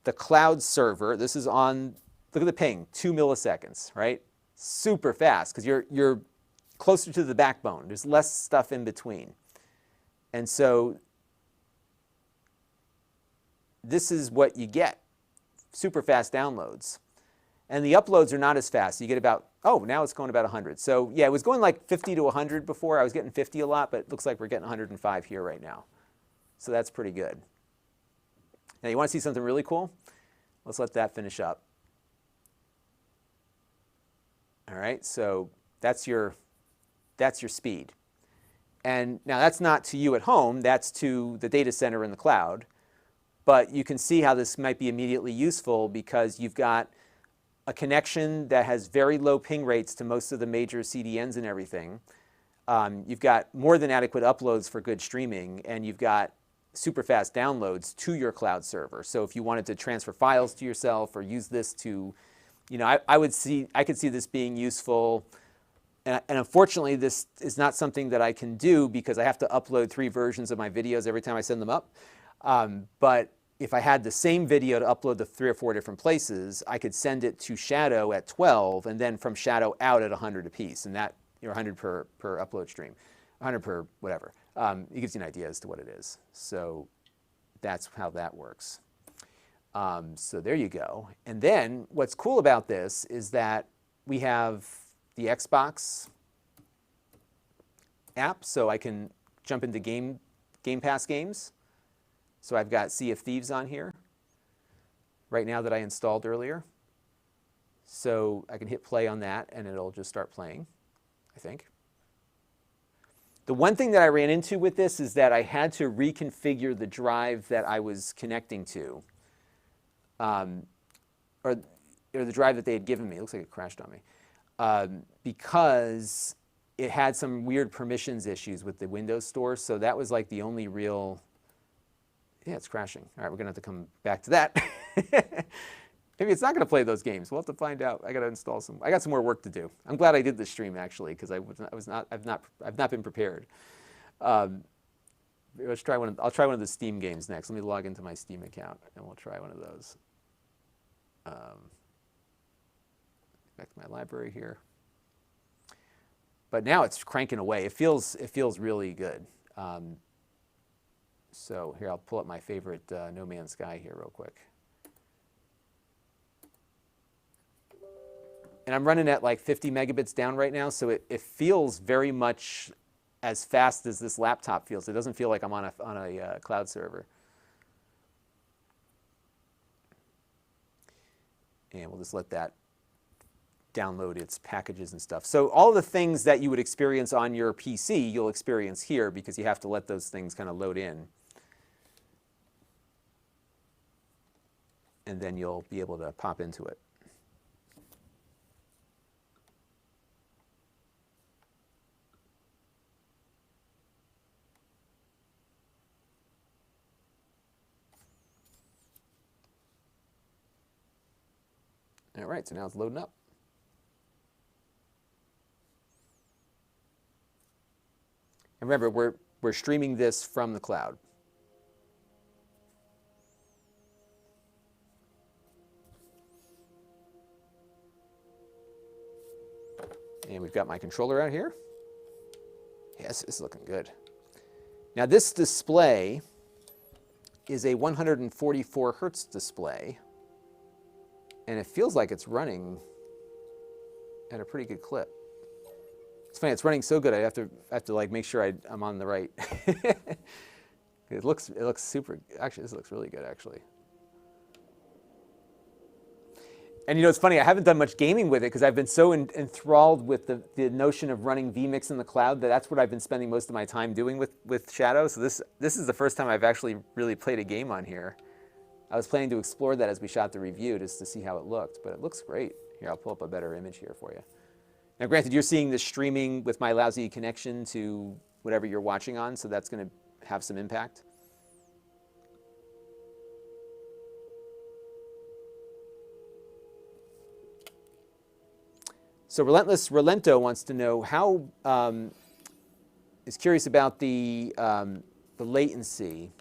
the cloud server, this is on, look at the ping, 2 milliseconds, right? Super fast, because you're closer to the backbone. There's less stuff in between. And so this is what you get, super fast downloads. And the uploads are not as fast. You get about, now it's going about 100. So yeah, it was going like 50 to 100 before. I was getting 50 a lot, but it looks like we're getting 105 here right now. So that's pretty good. Now you want to see something really cool? Let's let that finish up. All right, so that's your speed. And now that's not to you at home, that's to the data center in the cloud. But you can see how this might be immediately useful because you've got a connection that has very low ping rates to most of the major CDNs and everything. You've got more than adequate uploads for good streaming, and you've got super fast downloads to your cloud server. So if you wanted to transfer files to yourself or use this to, I could see this being useful. And unfortunately, this is not something that I can do because I have to upload 3 versions of my videos every time I send them up. But if I had the same video to upload to 3 or 4 different places, I could send it to Shadow at 12 and then from Shadow out at 100 apiece. And that, 100 per upload stream, 100 per whatever. It gives you an idea as to what it is. So that's how that works. So there you go. And then what's cool about this is that we have the Xbox app, so I can jump into Game Pass games. So I've got Sea of Thieves on here right now that I installed earlier. So I can hit play on that and it'll just start playing, I think. The one thing that I ran into with this is that I had to reconfigure the drive that I was connecting to, or the drive that they had given me. It looks like it crashed on me, because it had some weird permissions issues with the Windows Store. So that was like the only real, yeah, it's crashing. All right, we're gonna have to come back to that. Maybe it's not going to play those games. We'll have to find out. I got to install some. I got some more work to do. I'm glad I did this stream actually, because I've not been prepared. Let's try one. I'll try one of the Steam games next. Let me log into my Steam account and we'll try one of those. Back to my library here. But now it's cranking away. It feels really good. So here, I'll pull up my favorite No Man's Sky here real quick. And I'm running at like 50 megabits down right now, so it feels very much as fast as this laptop feels. It doesn't feel like I'm on a cloud server. And we'll just let that download its packages and stuff. So all the things that you would experience on your PC, you'll experience here because you have to let those things kind of load in. And then you'll be able to pop into it. All right, so now it's loading up. And remember, we're streaming this from the cloud. And we've got my controller out here. Yes, it's looking good. Now this display is a 144 hertz display. And it feels like it's running at a pretty good clip. It's funny, it's running so good I have to like make sure I'm on the right. It looks super. Actually, this looks really good actually. And you know, it's funny, I haven't done much gaming with it because I've been so enthralled with the notion of running vMix in the cloud that's what I've been spending most of my time doing with Shadow. So this is the first time I've actually really played a game on here. I was planning to explore that as we shot the review just to see how it looked, but it looks great. Here, I'll pull up a better image here for you. Now, granted, you're seeing this streaming with my lousy connection to whatever you're watching on, so that's going to have some impact. So Relento wants to know how, is curious about the latency.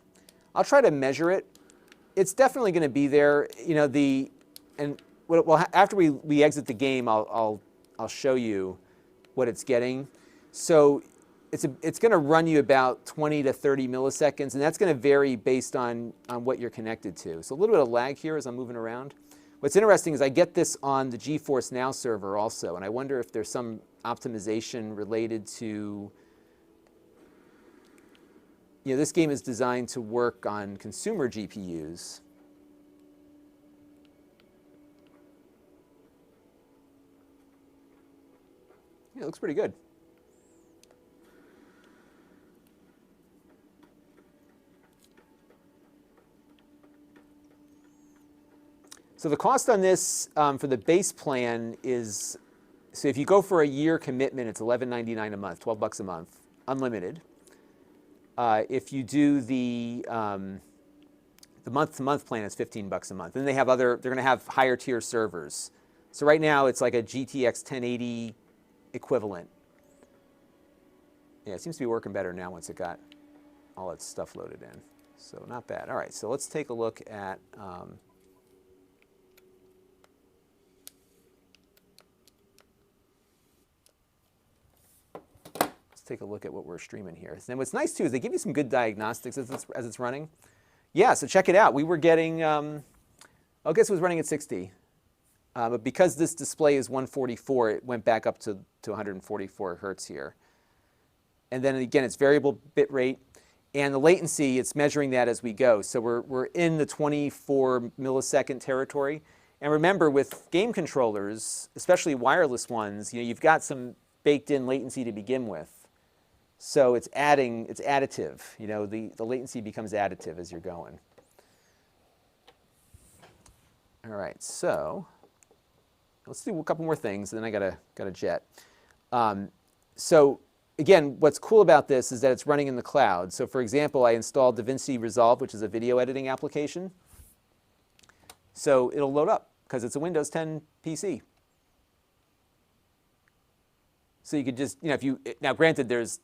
I'll try to measure it. It's definitely going to be there, you know. Well, after we exit the game, I'll show you what it's getting. So it's going to run you about 20 to 30 milliseconds, and that's going to vary based on what you're connected to. So a little bit of lag here as I'm moving around. What's interesting is I get this on the GeForce Now server also, and I wonder if there's some optimization related to. You know, this game is designed to work on consumer GPUs. Yeah, it looks pretty good. So the cost on this for the base plan is, so if you go for a year commitment, it's $11.99 a month, $12 a month, unlimited. If you do the month-to-month plan, it's $15 a month. Then they have they're going to have higher tier servers. So right now it's like a GTX 1080 equivalent. Yeah, it seems to be working better now once it got all its stuff loaded in. So not bad. All right, so let's take a look at what we're streaming here. And what's nice too is they give you some good diagnostics as it's running. Yeah, so check it out. We were getting, I guess it was running at 60. But because this display is 144, it went back up to 144 hertz here. And then again, it's variable bit rate. And the latency, it's measuring that as we go. So we're in the 24 millisecond territory. And remember, with game controllers, especially wireless ones, you've got some baked-in latency to begin with. So it's additive. The latency becomes additive as you're going. All right, so let's do a couple more things, and then I got a jet. So again, what's cool about this is that it's running in the cloud. So for example, I installed DaVinci Resolve, which is a video editing application. So it'll load up because it's a Windows 10 PC. So you could just, now granted, there's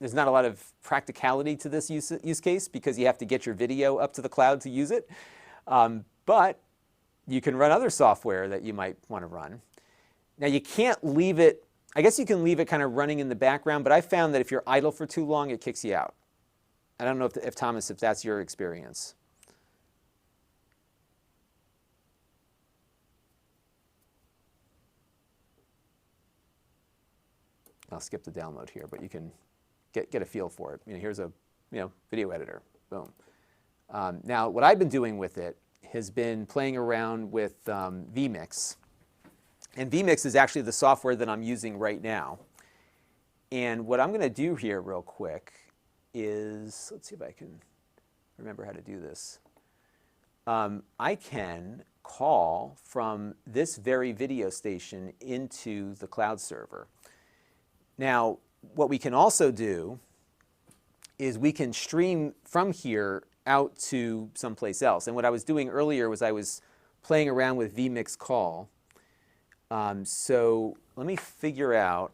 not a lot of practicality to this use case because you have to get your video up to the cloud to use it. But you can run other software that you might want to run. Now you can't leave it, I guess you can leave it kind of running in the background, but I found that if you're idle for too long, it kicks you out. I don't know if Thomas, if that's your experience. I'll skip the download here, but you can get a feel for it. Here's a video editor. Boom. Now, what I've been doing with it has been playing around with vMix. And vMix is actually the software that I'm using right now. And what I'm going to do here real quick is, let's see if I can remember how to do this. I can call from this very video station into the cloud server. Now, what we can also do is we can stream from here out to someplace else. And what I was doing earlier was I was playing around with vMix call. So let me figure out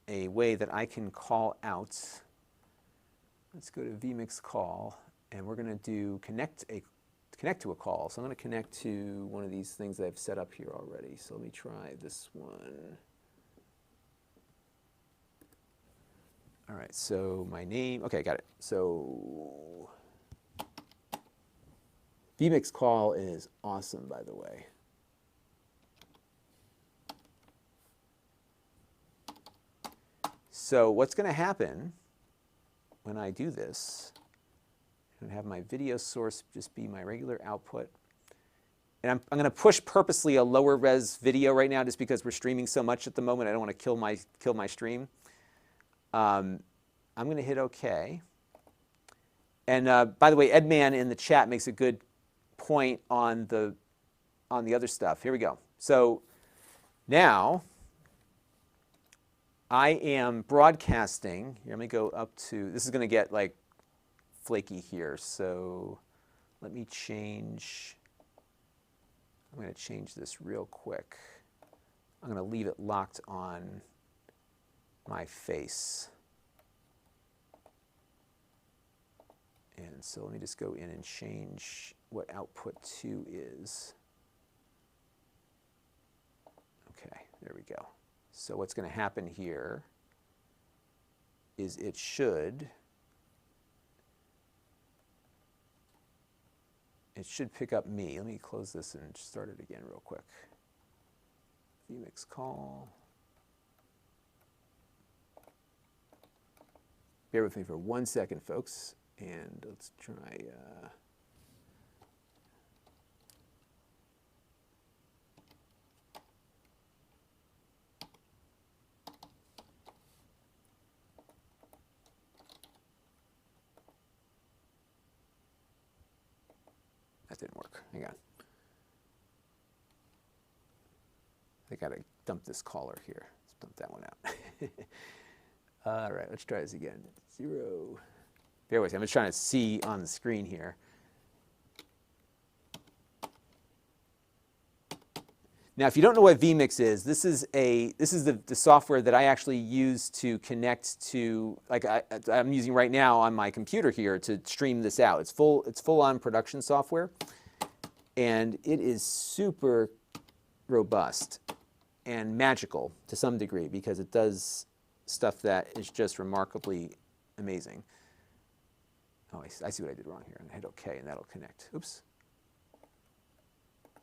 a way that I can call out. Let's go to vMix call, and we're going to do connect to a call. So I'm going to connect to one of these things that I've set up here already. So let me try this one. All right, so my name, okay, got it. So vMix call is awesome, by the way. So what's going to happen when I do this, I'm going to have my video source just be my regular output. And I'm going to push purposely a lower res video right now just because we're streaming so much at the moment. I don't want to kill my stream. I'm going to hit OK. And by the way, Edman in the chat makes a good point on the other stuff. Here we go. So now I am broadcasting. Here, let me go up to, this is going to get like flaky here. So let me change, I'm going to change this real quick. I'm going to leave it locked on my face. And so let me just go in and change what output 2 is. Okay, there we go. So what's going to happen here is it should pick up me. Let me close this and start it again real quick. vMix call. Bear with me for 1 second, folks, and let's try. That didn't work. Hang on. I got to dump this caller here. Let's dump that one out. All right, let's try this again. 0. Bear with me. I'm just trying to see on the screen here. Now, if you don't know what vMix is, this is the software that I actually use to connect to, like I'm using right now on my computer here to stream this out. It's full-on production software, and it is super robust and magical to some degree because it does stuff that is just remarkably amazing. Oh, I see what I did wrong here. And I hit OK, and that'll connect. Oops.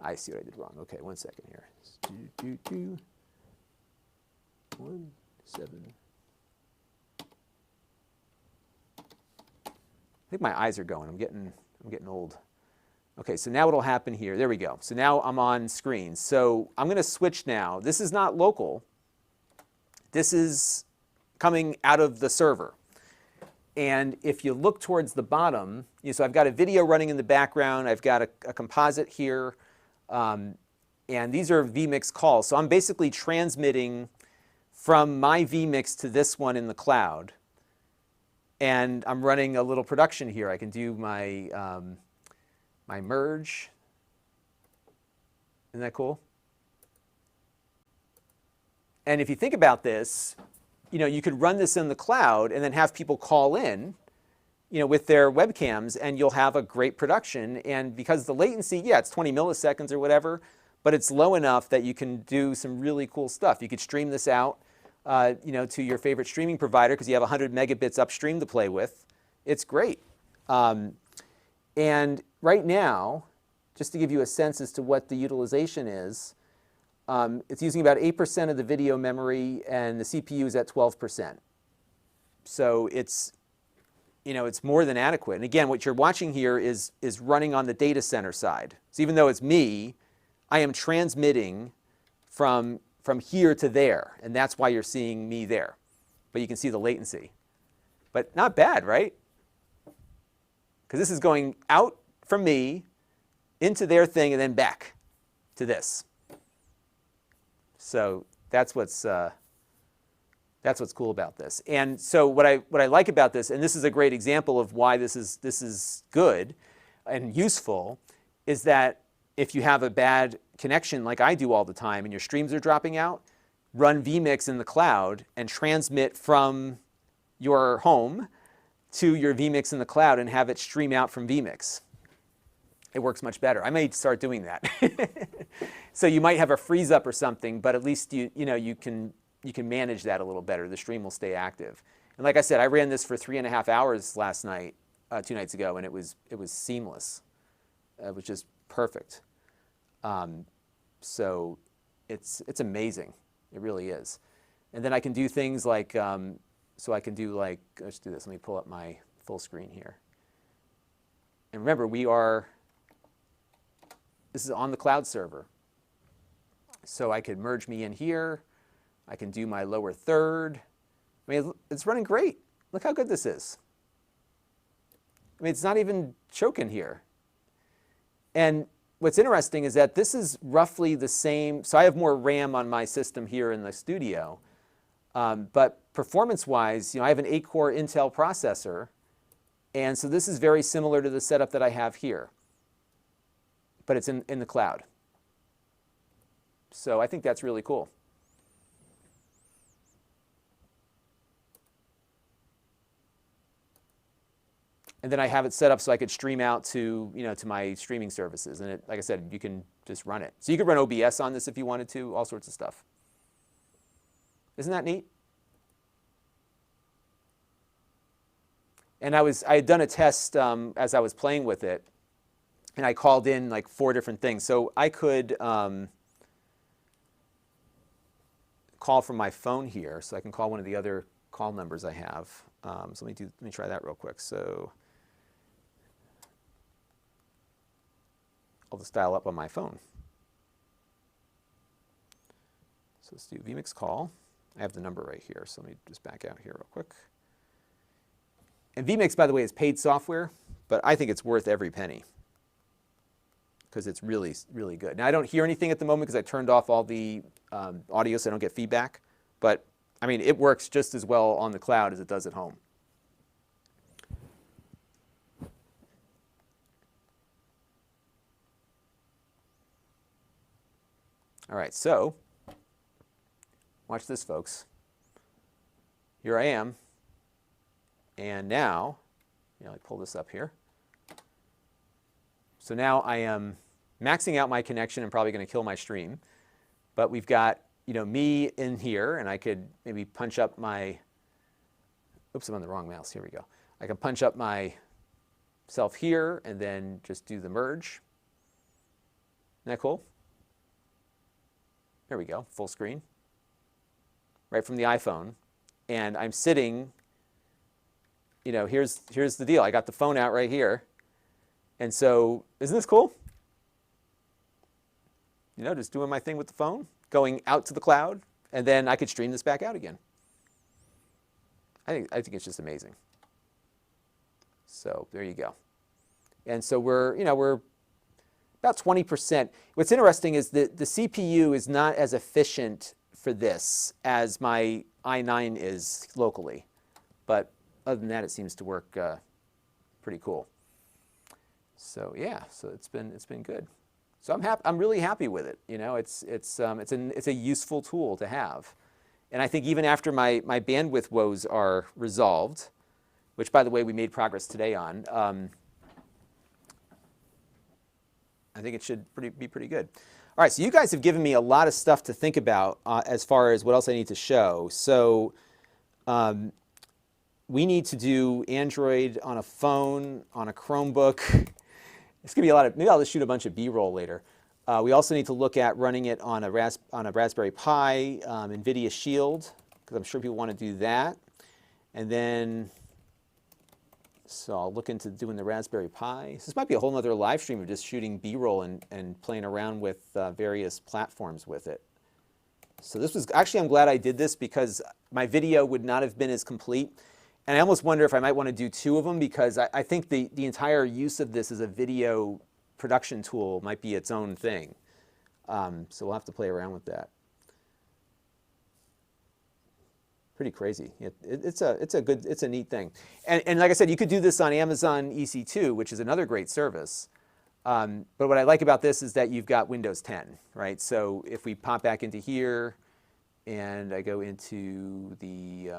I see what I did wrong. Okay, 1 second here. 1, 7. I think my eyes are going. I'm getting old. Okay, so now what'll happen here? There we go. So now I'm on screen. So I'm going to switch now. This is not local. This is coming out of the server. And if you look towards the bottom, so I've got a video running in the background. I've got a composite here. And these are vMix calls. So I'm basically transmitting from my vMix to this one in the cloud. And I'm running a little production here. I can do my, my merge. Isn't that cool? And if you think about this, you could run this in the cloud and then have people call in, with their webcams, and you'll have a great production. And because the latency, yeah, it's 20 milliseconds or whatever, but it's low enough that you can do some really cool stuff. You could stream this out, to your favorite streaming provider because you have 100 megabits upstream to play with. It's great. And right now, just to give you a sense as to what the utilization is, it's using about 8% of the video memory, and the CPU is at 12%. So it's, it's more than adequate. And again, what you're watching here is running on the data center side. So even though it's me, I am transmitting from here to there, and that's why you're seeing me there. But you can see the latency. But not bad, right? Because this is going out from me into their thing and then back to this. So that's what's cool about this. And so what I like about this, and this is a great example of why this is good and useful, is that if you have a bad connection like I do all the time and your streams are dropping out, run vMix in the cloud and transmit from your home to your vMix in the cloud and have it stream out from vMix. It works much better. I may start doing that. So you might have a freeze up or something, but at least you can manage that a little better. The stream will stay active. And like I said, I ran this for 3.5 hours last night, 2 nights ago, and it was seamless. It was just perfect. So it's amazing. It really is. And then I can do things like, let's do this. Let me pull up my full screen here. And remember, this is on the cloud server. So I could merge me in here. I can do my lower third. I mean, it's running great. Look how good this is. I mean, it's not even choking here. And what's interesting is that this is roughly the same. So I have more RAM on my system here in the studio. But performance-wise, I have an 8-core Intel processor. And so this is very similar to the setup that I have here. But it's in the cloud. So I think that's really cool. And then I have it set up so I could stream out to, to my streaming services. And like I said, you can just run it. So you could run OBS on this if you wanted to, all sorts of stuff. Isn't that neat? And I had done a test as I was playing with it. And I called in like 4 different things. So I could call from my phone here. So I can call one of the other call numbers I have. So let me try that real quick. So I'll just dial up on my phone. So let's do vMix call. I have the number right here. So let me just back out here real quick. And vMix, by the way, is paid software, but I think it's worth every penny, because it's really, really good. Now, I don't hear anything at the moment because I turned off all the audio so I don't get feedback. But, I mean, it works just as well on the cloud as it does at home. All right, so watch this, folks. Here I am. And now, I pull this up here. So now I am maxing out my connection and probably going to kill my stream. But we've got, me in here, and I could maybe punch up my, oops, I'm on the wrong mouse. Here we go. I can punch up myself here and then just do the merge. that cool? There we go, full screen. Right from the iPhone. And I'm sitting, you know, here's the deal. I got the phone out right here. And so, isn't this cool? You know, just doing my thing with the phone, going out to the cloud, and then I could stream this back out again. I think it's just amazing. So there you go. And so we're about 20%. What's interesting is that the CPU is not as efficient for this as my i9 is locally. But other than that, it seems to work pretty cool. So yeah, so it's been good. So I'm really happy with it. You know, it's a useful tool to have. And I think even after my bandwidth woes are resolved, which by the way we made progress today on, I think it should be pretty good. All right, so you guys have given me a lot of stuff to think about as far as what else I need to show. So we need to do Android on a phone, on a Chromebook. It's gonna be a lot of, maybe I'll just shoot a bunch of B-roll later. We also need to look at running it on a Raspberry Pi, NVIDIA Shield, because I'm sure people want to do that. And then, so I'll look into doing the Raspberry Pi. So this might be a whole other live stream of just shooting B-roll and playing around with various platforms with it. So this was, actually I'm glad I did this because my video would not have been as complete. And I almost wonder if I might want to do two of them because I think the entire use of this as a video production tool might be its own thing. So we'll have to play around with that. Pretty crazy. It's a neat thing. And like I said, you could do this on Amazon EC2, which is another great service. But what I like about this is that you've got Windows 10, right? So if we pop back into here and I go into the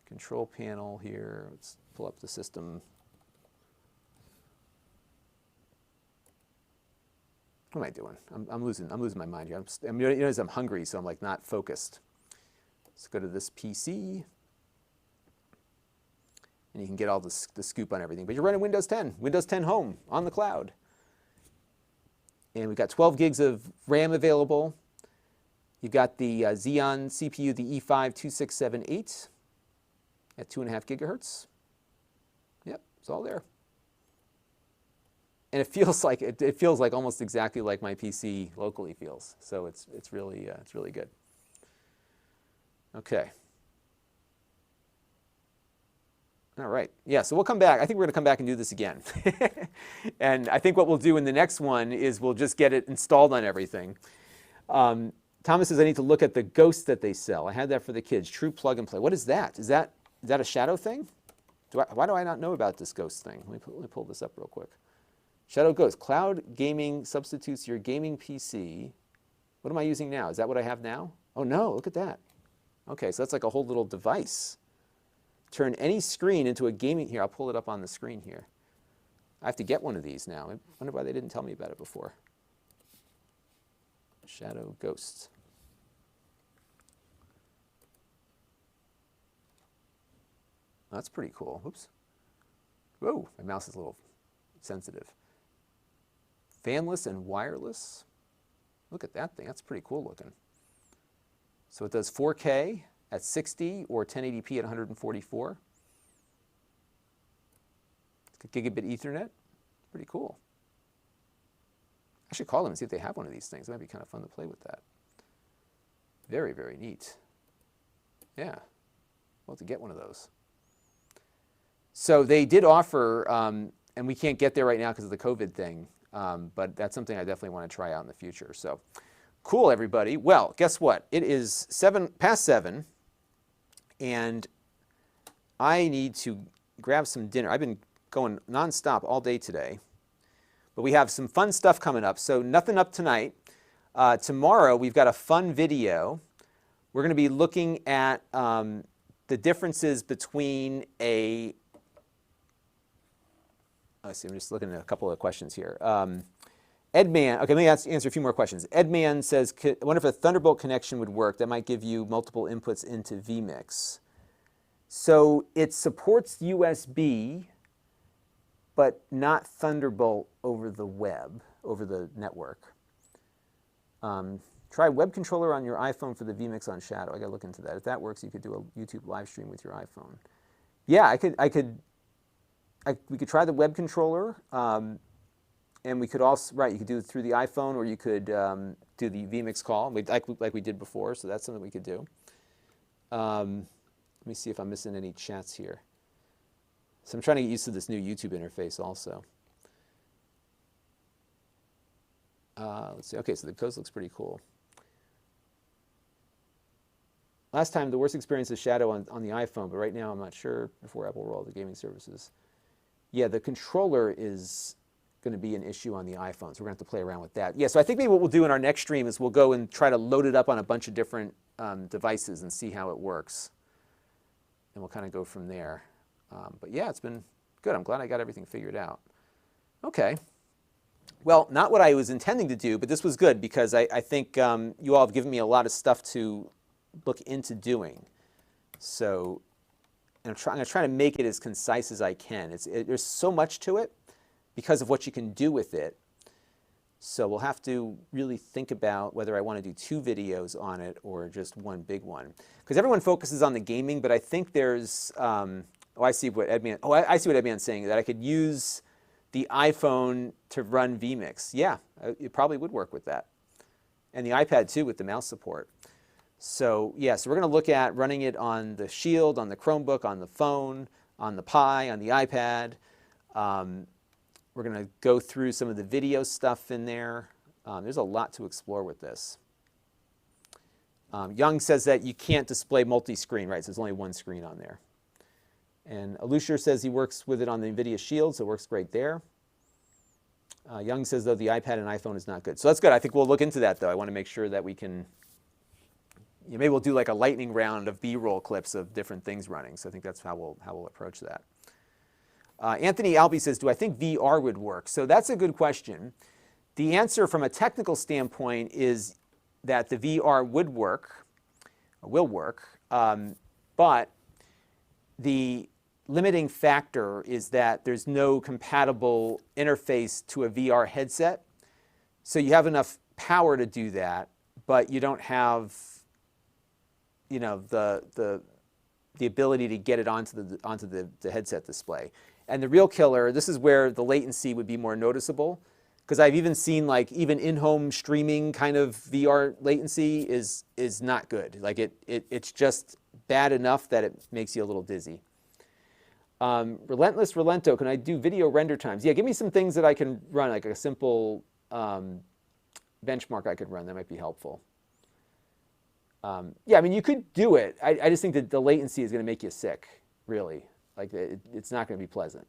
control panel here, let's pull up the system. What am I doing? I'm losing my mind here. I'm hungry, so I'm like not focused. Let's go to this PC, and you can get all the scoop on everything. But you're running Windows 10, Windows 10 Home on the cloud. And we've got 12 gigs of RAM available. You've got the Xeon CPU, the E5-2678 at 2.5 gigahertz. Yep, it's all there. And it feels like almost exactly like my PC locally feels. So it's really good. Okay. All right. Yeah, so we'll come back. I think we're going to come back and do this again. And I think what we'll do in the next one is we'll just get it installed on everything. Thomas says I need to look at the Ghost that they sell. I had that for the kids. True plug and play. What is that? Is that a Shadow thing? Why do I not know about this Ghost thing? Let me pull this up real quick. Shadow Ghost. Cloud gaming substitutes your gaming PC. What am I using now? Is that what I have now? Oh no, look at that. Okay, so that's like a whole little device. Turn any screen into a gaming, here, I'll pull it up on the screen here. I have to get one of these now. I wonder why they didn't tell me about it before. Shadow Ghost. That's pretty cool. Oops. Whoa, my mouse is a little sensitive. Fanless and wireless. Look at that thing. That's pretty cool looking. So it does 4K at 60 or 1080p at 144. Gigabit Ethernet. Pretty cool. I should call them and see if they have one of these things. It might be kind of fun to play with that. Very, very neat. Yeah, we'll have to get one of those. So they did offer, and we can't get there right now because of the COVID thing, but that's something I definitely want to try out in the future. So cool, everybody. Well, guess what? It is past 7, and I need to grab some dinner. I've been going nonstop all day today, but we have some fun stuff coming up. So nothing up tonight. Tomorrow we've got a fun video. We're going to be looking at the differences between a let's see, I'm just looking at a couple of questions here. Edman, okay, let me answer a few more questions. Edman says, I wonder if a Thunderbolt connection would work. That might give you multiple inputs into vMix. So it supports USB, but not Thunderbolt over the web, over the network. Try web controller on your iPhone for the vMix on Shadow. I got to look into that. If that works, you could do a YouTube live stream with your iPhone. Yeah, we could try the web controller, and we could also, right, you could do it through the iPhone, or you could do the vMix call, like we did before, so that's something we could do. Let me see if I'm missing any chats here. So I'm trying to get used to this new YouTube interface also. Let's see. Okay, so the coast looks pretty cool. Last time, the worst experience is Shadow on the iPhone, but right now I'm not sure before Apple roll out the gaming services. Yeah, the controller is going to be an issue on the iPhone, so we're going to have to play around with that. Yeah, so I think maybe what we'll do in our next stream is we'll go and try to load it up on a bunch of different devices and see how it works. And we'll kind of go from there. But yeah, it's been good. I'm glad I got everything figured out. Okay. Well, not what I was intending to do, but this was good because I think you all have given me a lot of stuff to look into doing. So I'm going to try to make it as concise as I can. There's so much to it because of what you can do with it. So we'll have to really think about whether I want to do 2 videos on it or just one big one. Because everyone focuses on the gaming, but I think there's, I see what I see what Edman's saying, that I could use the iPhone to run vMix. Yeah, it probably would work with that. And the iPad too with the mouse support. So yeah, so we're going to look at running it on the Shield, on the Chromebook, on the phone, on the Pi, on the iPad. We're going to go through some of the video stuff in there. There's a lot to explore with this. Young says that you can't display multi-screen, right? So there's only one screen on there. And Alusher says he works with it on the NVIDIA Shield, so it works great there. Young says, though, the iPad and iPhone is not good. So that's good. I think we'll look into that, though. I want to make sure that we can, maybe we'll do like a lightning round of B-roll clips of different things running. So I think that's how we'll approach that. Anthony Albee says, do I think VR would work? So that's a good question. The answer from a technical standpoint is that the VR would work, or will work, but the limiting factor is that there's no compatible interface to a VR headset. So you have enough power to do that, but you don't have, the ability to get it onto the headset display. And the real killer, this is where the latency would be more noticeable, because I've even seen even in-home streaming kind of VR latency is not good. Like it's just bad enough that it makes you a little dizzy. Relentless Relento, can I do video render times? Yeah, give me some things that I can run, like a simple benchmark I could run. That might be helpful. Yeah, I mean, you could do it. I just think that the latency is going to make you sick, really. Like, it's not going to be pleasant.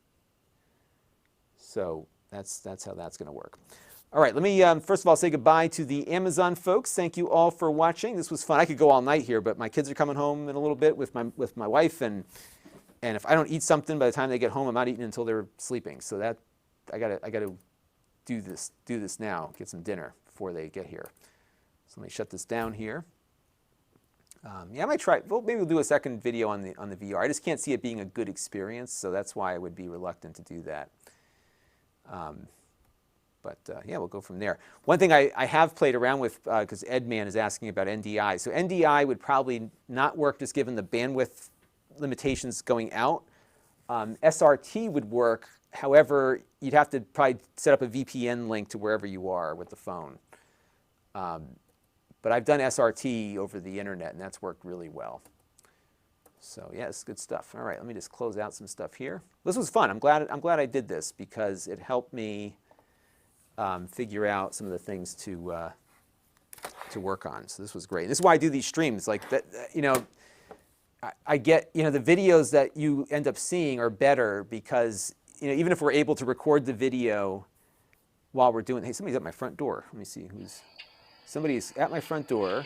So that's how that's going to work. All right, let me first of all say goodbye to the Amazon folks. Thank you all for watching. This was fun. I could go all night here, but my kids are coming home in a little bit with my wife, and if I don't eat something by the time they get home, I'm not eating until they're sleeping. So that I gotta do this now. Get some dinner before they get here. So let me shut this down here. Yeah, I might try. Well, maybe we'll do a second video on the VR. I just can't see it being a good experience, so that's why I would be reluctant to do that. Yeah, we'll go from there. One thing I have played around with, because Edman is asking about NDI. So NDI would probably not work just given the bandwidth limitations going out. SRT would work. However, you'd have to probably set up a VPN link to wherever you are with the phone. But I've done SRT over the internet, and that's worked really well. So yeah, it's good stuff. All right, let me just close out some stuff here. This was fun. I'm glad I did this because it helped me figure out some of the things to work on. So this was great. This is why I do these streams. Like that, I get the videos that you end up seeing are better because even if we're able to record the video while we're doing. Hey, somebody's at my front door. Let me see who's. Somebody's at my front door,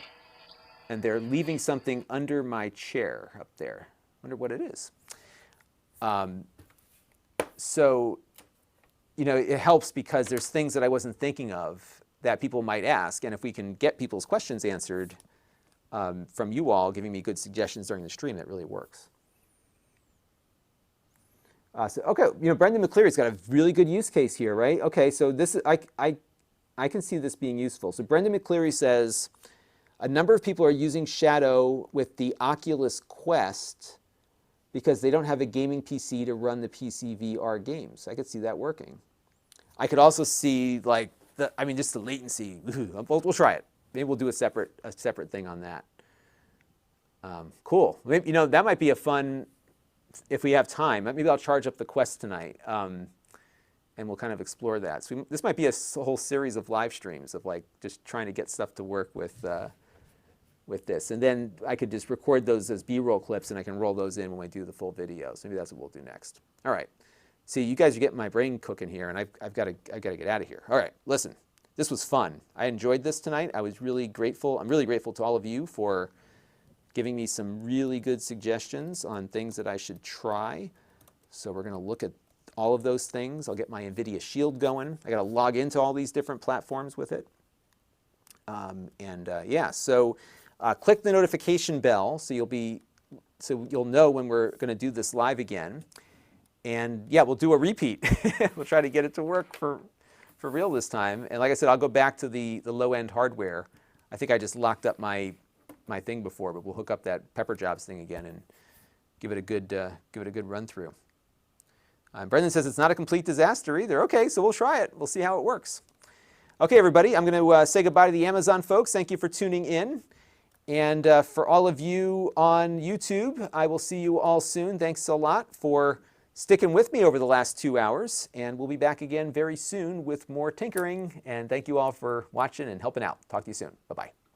and they're leaving something under my chair up there. Wonder what it is. So, it helps because there's things that I wasn't thinking of that people might ask, and if we can get people's questions answered from you all, giving me good suggestions during the stream, that really works. Okay, Brendan McCleary's got a really good use case here, right? Okay, so this is, I can see this being useful. So Brendan McCleary says, a number of people are using Shadow with the Oculus Quest because they don't have a gaming PC to run the PC VR games. I could see that working. I could also see just the latency. We'll try it. Maybe we'll do a separate thing on that. Cool. Maybe, that might be a fun, if we have time. Maybe I'll charge up the Quest tonight, and we'll kind of explore that. So this might be a whole series of live streams of just trying to get stuff to work with this. And then I could just record those as B-roll clips, and I can roll those in when we do the full video. So maybe that's what we'll do next. All right. See, you guys are getting my brain cooking here, and I've got to get out of here. All right, listen, this was fun. I enjoyed this tonight. I was really grateful. I'm really grateful to all of you for giving me some really good suggestions on things that I should try. So we're going to look at all of those things. I'll get my NVIDIA Shield going. I got to log into all these different platforms with it. So click the notification bell so you'll know when we're going to do this live again. And yeah, we'll do a repeat. We'll try to get it to work for real this time. And like I said, I'll go back to the low-end hardware. I think I just locked up my thing before, but we'll hook up that Pepper Jobs thing again and give it a good run through. Brendan says it's not a complete disaster either. Okay, so we'll try it. We'll see how it works. Okay, everybody, I'm going to say goodbye to the Amazon folks. Thank you for tuning in. And for all of you on YouTube, I will see you all soon. Thanks a lot for sticking with me over the last 2 hours. And we'll be back again very soon with more tinkering. And thank you all for watching and helping out. Talk to you soon. Bye-bye.